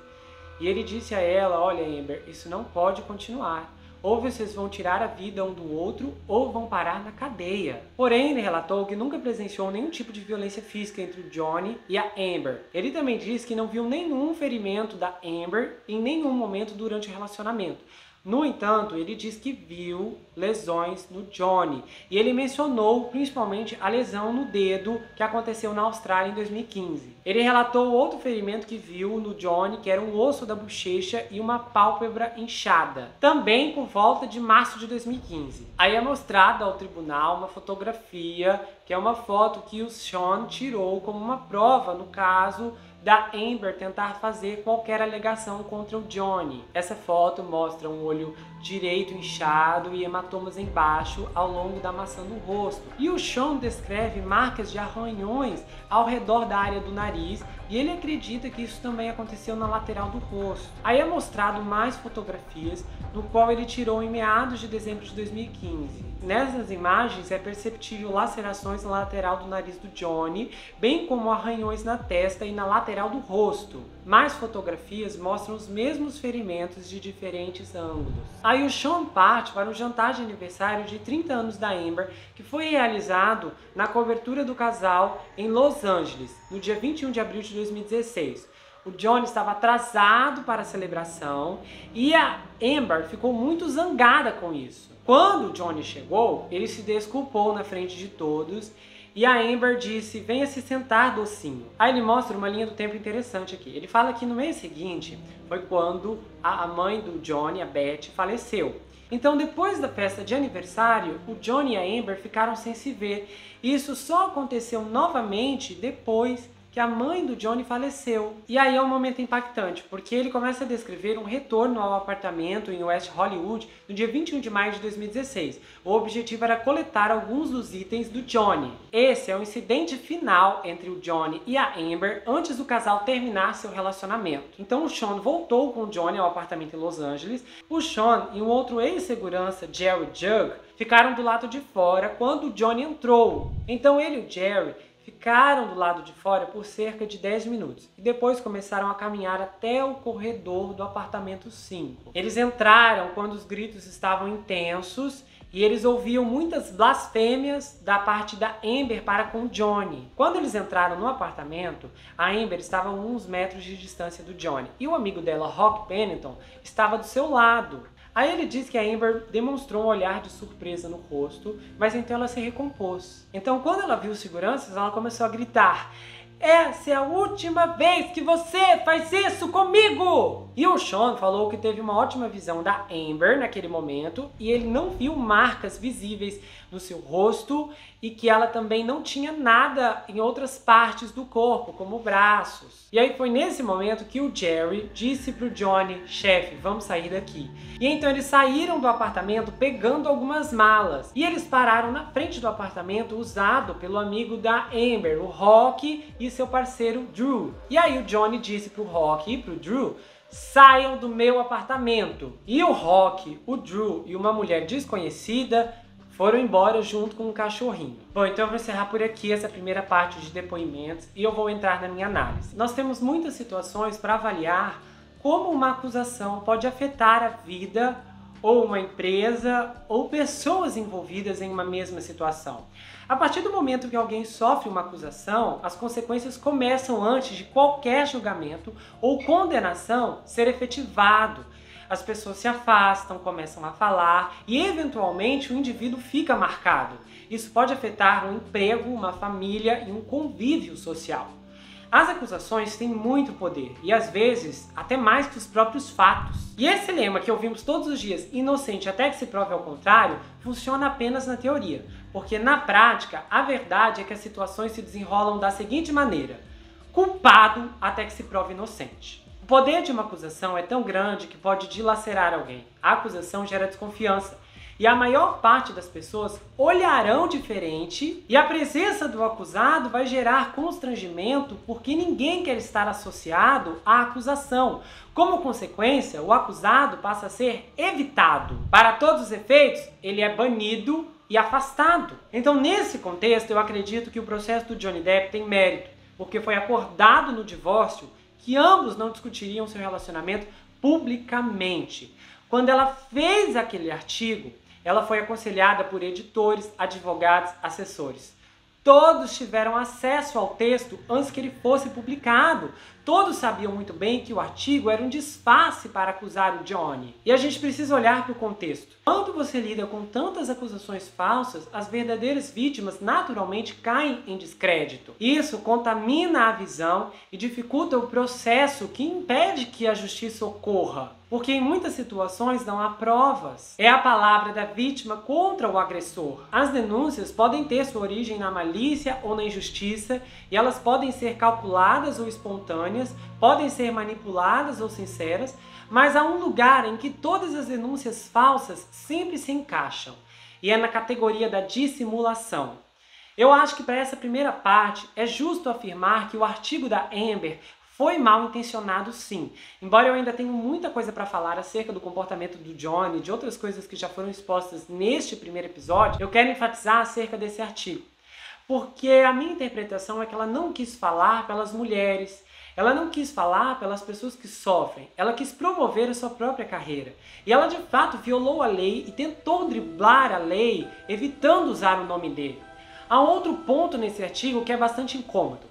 E ele disse a ela: olha, Amber, isso não pode continuar. Ou vocês vão tirar a vida um do outro ou vão parar na cadeia. Porém, ele relatou que nunca presenciou nenhum tipo de violência física entre o Johnny e a Amber. Ele também disse que não viu nenhum ferimento da Amber em nenhum momento durante o relacionamento. No entanto, ele diz que viu lesões no Johnny e ele mencionou principalmente a lesão no dedo que aconteceu na Austrália em 2015. Ele relatou outro ferimento que viu no Johnny, que era um osso da bochecha e uma pálpebra inchada, também por volta de março de 2015. Aí é mostrada ao tribunal uma fotografia, que é uma foto que o Sean tirou como uma prova no caso da Amber tentar fazer qualquer alegação contra o Johnny. Essa foto mostra um olho direito inchado e hematomas embaixo ao longo da maçã do rosto. E o Sean descreve marcas de arranhões ao redor da área do nariz e ele acredita que isso também aconteceu na lateral do rosto. Aí é mostrado mais fotografias, no qual ele tirou em meados de dezembro de 2015. Nessas imagens é perceptível lacerações na lateral do nariz do Johnny, bem como arranhões na testa e na lateral do rosto. Mais fotografias mostram os mesmos ferimentos de diferentes ângulos. Aí o Sean parte para um jantar de aniversário de 30 anos da Amber, que foi realizado na cobertura do casal em Los Angeles, no dia 21 de abril de 2016. O Johnny estava atrasado para a celebração e a Amber ficou muito zangada com isso. Quando o Johnny chegou, ele se desculpou na frente de todos e a Amber disse: venha se sentar, docinho. Aí ele mostra uma linha do tempo interessante aqui. Ele fala que no mês seguinte foi quando a mãe do Johnny, a Beth, faleceu. Então, depois da festa de aniversário, o Johnny e a Amber ficaram sem se ver. E isso só aconteceu novamente depois que a mãe do Johnny faleceu. E aí é um momento impactante, porque ele começa a descrever um retorno ao apartamento em West Hollywood no dia 21 de maio de 2016. O objetivo era coletar alguns dos itens do Johnny. Esse é o incidente final entre o Johnny e a Amber antes do casal terminar seu relacionamento. Então o Sean voltou com o Johnny ao apartamento em Los Angeles. O Sean e um outro ex-segurança, Jerry Jug, ficaram do lado de fora quando o Johnny entrou. Então ele e o Jerry ficaram do lado de fora por cerca de 10 minutos e depois começaram a caminhar até o corredor do apartamento 5. Eles entraram quando os gritos estavam intensos e eles ouviam muitas blasfêmias da parte da Amber para com o Johnny. Quando eles entraram no apartamento, a Amber estava a uns metros de distância do Johnny e o amigo dela, Rock Pennington, estava do seu lado. Aí ele diz que a Amber demonstrou um olhar de surpresa no rosto, mas então ela se recompôs. Então quando ela viu os seguranças, ela começou a gritar: essa é a última vez que você faz isso comigo! E o Sean falou que teve uma ótima visão da Amber naquele momento e ele não viu marcas visíveis no seu rosto e que ela também não tinha nada em outras partes do corpo, como braços. E aí foi nesse momento que o Jerry disse pro Johnny: chefe, vamos sair daqui. E então eles saíram do apartamento pegando algumas malas. E eles pararam na frente do apartamento usado pelo amigo da Amber, o Rock e seu parceiro Drew. E aí o Johnny disse pro Rock e pro Drew: saiam do meu apartamento. E o Rock, o Drew e uma mulher desconhecida foram embora junto com um cachorrinho. Bom, então eu vou encerrar por aqui essa primeira parte de depoimentos e eu vou entrar na minha análise. Nós temos muitas situações para avaliar como uma acusação pode afetar a vida ou uma empresa ou pessoas envolvidas em uma mesma situação. A partir do momento que alguém sofre uma acusação, as consequências começam antes de qualquer julgamento ou condenação ser efetivado. As pessoas se afastam, começam a falar e, eventualmente, o indivíduo fica marcado. Isso pode afetar um emprego, uma família e um convívio social. As acusações têm muito poder e, às vezes, até mais que os próprios fatos. E esse lema que ouvimos todos os dias, inocente até que se prove ao contrário, funciona apenas na teoria. Porque, na prática, a verdade é que as situações se desenrolam da seguinte maneira: culpado até que se prove inocente. O poder de uma acusação é tão grande que pode dilacerar alguém. A acusação gera desconfiança. E a maior parte das pessoas olharão diferente e a presença do acusado vai gerar constrangimento porque ninguém quer estar associado à acusação. Como consequência, o acusado passa a ser evitado. Para todos os efeitos, ele é banido e afastado. Então, nesse contexto, eu acredito que o processo do Johnny Depp tem mérito, porque foi acordado no divórcio que ambos não discutiriam seu relacionamento publicamente. Quando ela fez aquele artigo, ela foi aconselhada por editores, advogados, assessores. Todos tiveram acesso ao texto antes que ele fosse publicado. Todos sabiam muito bem que o artigo era um disfarce para acusar o Johnny. E a gente precisa olhar para o contexto. Quando você lida com tantas acusações falsas, as verdadeiras vítimas naturalmente caem em descrédito. Isso contamina a visão e dificulta o processo que impede que a justiça ocorra. Porque em muitas situações não há provas. É a palavra da vítima contra o agressor. As denúncias podem ter sua origem na malícia ou na injustiça e elas podem ser calculadas ou espontâneas, podem ser manipuladas ou sinceras, mas há um lugar em que todas as denúncias falsas sempre se encaixam, e é na categoria da dissimulação. Eu acho que para essa primeira parte é justo afirmar que o artigo da Amber foi mal intencionado, sim. Embora eu ainda tenha muita coisa para falar acerca do comportamento do Johnny e de outras coisas que já foram expostas neste primeiro episódio, eu quero enfatizar acerca desse artigo. Porque a minha interpretação é que ela não quis falar pelas mulheres, ela não quis falar pelas pessoas que sofrem, ela quis promover a sua própria carreira. E ela de fato violou a lei e tentou driblar a lei, evitando usar o nome dele. Há um outro ponto nesse artigo que é bastante incômodo.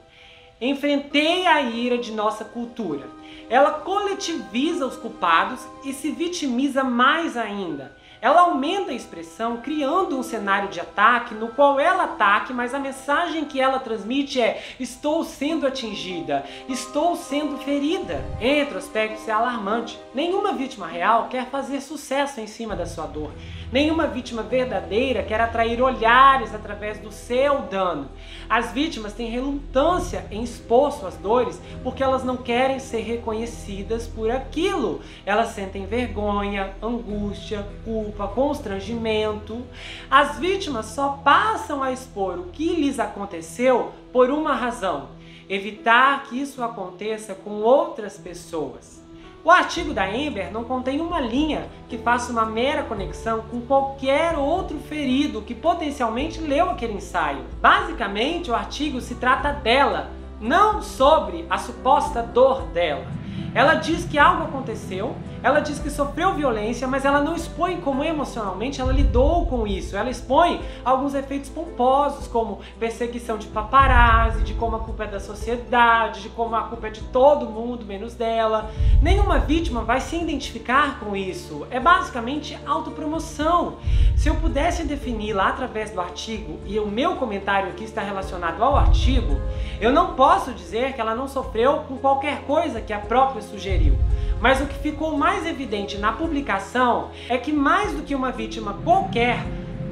Enfrentei a ira de nossa cultura. Ela coletiviza os culpados e se vitimiza mais ainda. Ela aumenta a expressão, criando um cenário de ataque no qual ela ataque, mas a mensagem que ela transmite é: estou sendo atingida, estou sendo ferida. Em retrospecto, isso é alarmante. Nenhuma vítima real quer fazer sucesso em cima da sua dor. Nenhuma vítima verdadeira quer atrair olhares através do seu dano. As vítimas têm relutância em expor suas dores porque elas não querem ser reconhecidas por aquilo. Elas sentem vergonha, angústia, culpa, constrangimento. As vítimas só passam a expor o que lhes aconteceu por uma razão: evitar que isso aconteça com outras pessoas. O artigo da Amber não contém uma linha que faça uma mera conexão com qualquer outro ferido que potencialmente leu aquele ensaio. Basicamente, o artigo se trata dela, não sobre a suposta dor dela. Ela diz que algo aconteceu Ela diz que sofreu violência, mas ela não expõe como emocionalmente ela lidou com isso. Ela expõe alguns efeitos pomposos, como perseguição de paparazzi, de como a culpa é da sociedade, de como a culpa é de todo mundo, menos dela. Nenhuma vítima vai se identificar com isso. É basicamente autopromoção. Se eu pudesse definir lá através do artigo, e o meu comentário aqui está relacionado ao artigo, eu não posso dizer que ela não sofreu com qualquer coisa que a própria sugeriu. Mas o que ficou mais evidente na publicação é que, mais do que uma vítima qualquer,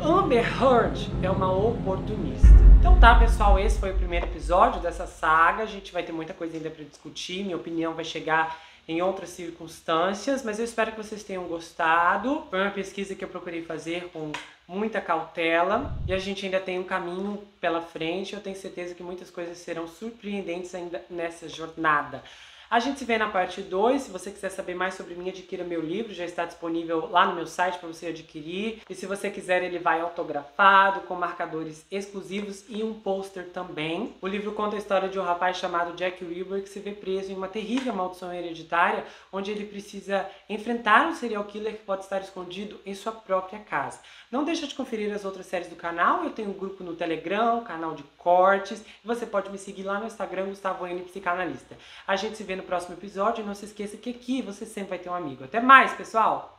Amber Heard é uma oportunista. Então tá, pessoal, esse foi o primeiro episódio dessa saga. A gente vai ter muita coisa ainda para discutir, minha opinião vai chegar em outras circunstâncias, mas eu espero que vocês tenham gostado. Foi uma pesquisa que eu procurei fazer com muita cautela e a gente ainda tem um caminho pela frente. Eu tenho certeza que muitas coisas serão surpreendentes ainda nessa jornada. A gente se vê na parte 2. Se você quiser saber mais sobre mim, adquira meu livro, já está disponível lá no meu site para você adquirir. E se você quiser, ele vai autografado, com marcadores exclusivos e um pôster também. O livro conta a história de um rapaz chamado Jack Reacher que se vê preso em uma terrível maldição hereditária, onde ele precisa enfrentar um serial killer que pode estar escondido em sua própria casa. Não deixa de conferir as outras séries do canal. Eu tenho um grupo no Telegram, canal de cortes. E você pode me seguir lá no Instagram, Gustavo N Psicanalista. A gente se vê no próximo episódio e não se esqueça que aqui você sempre vai ter um amigo. Até mais, pessoal!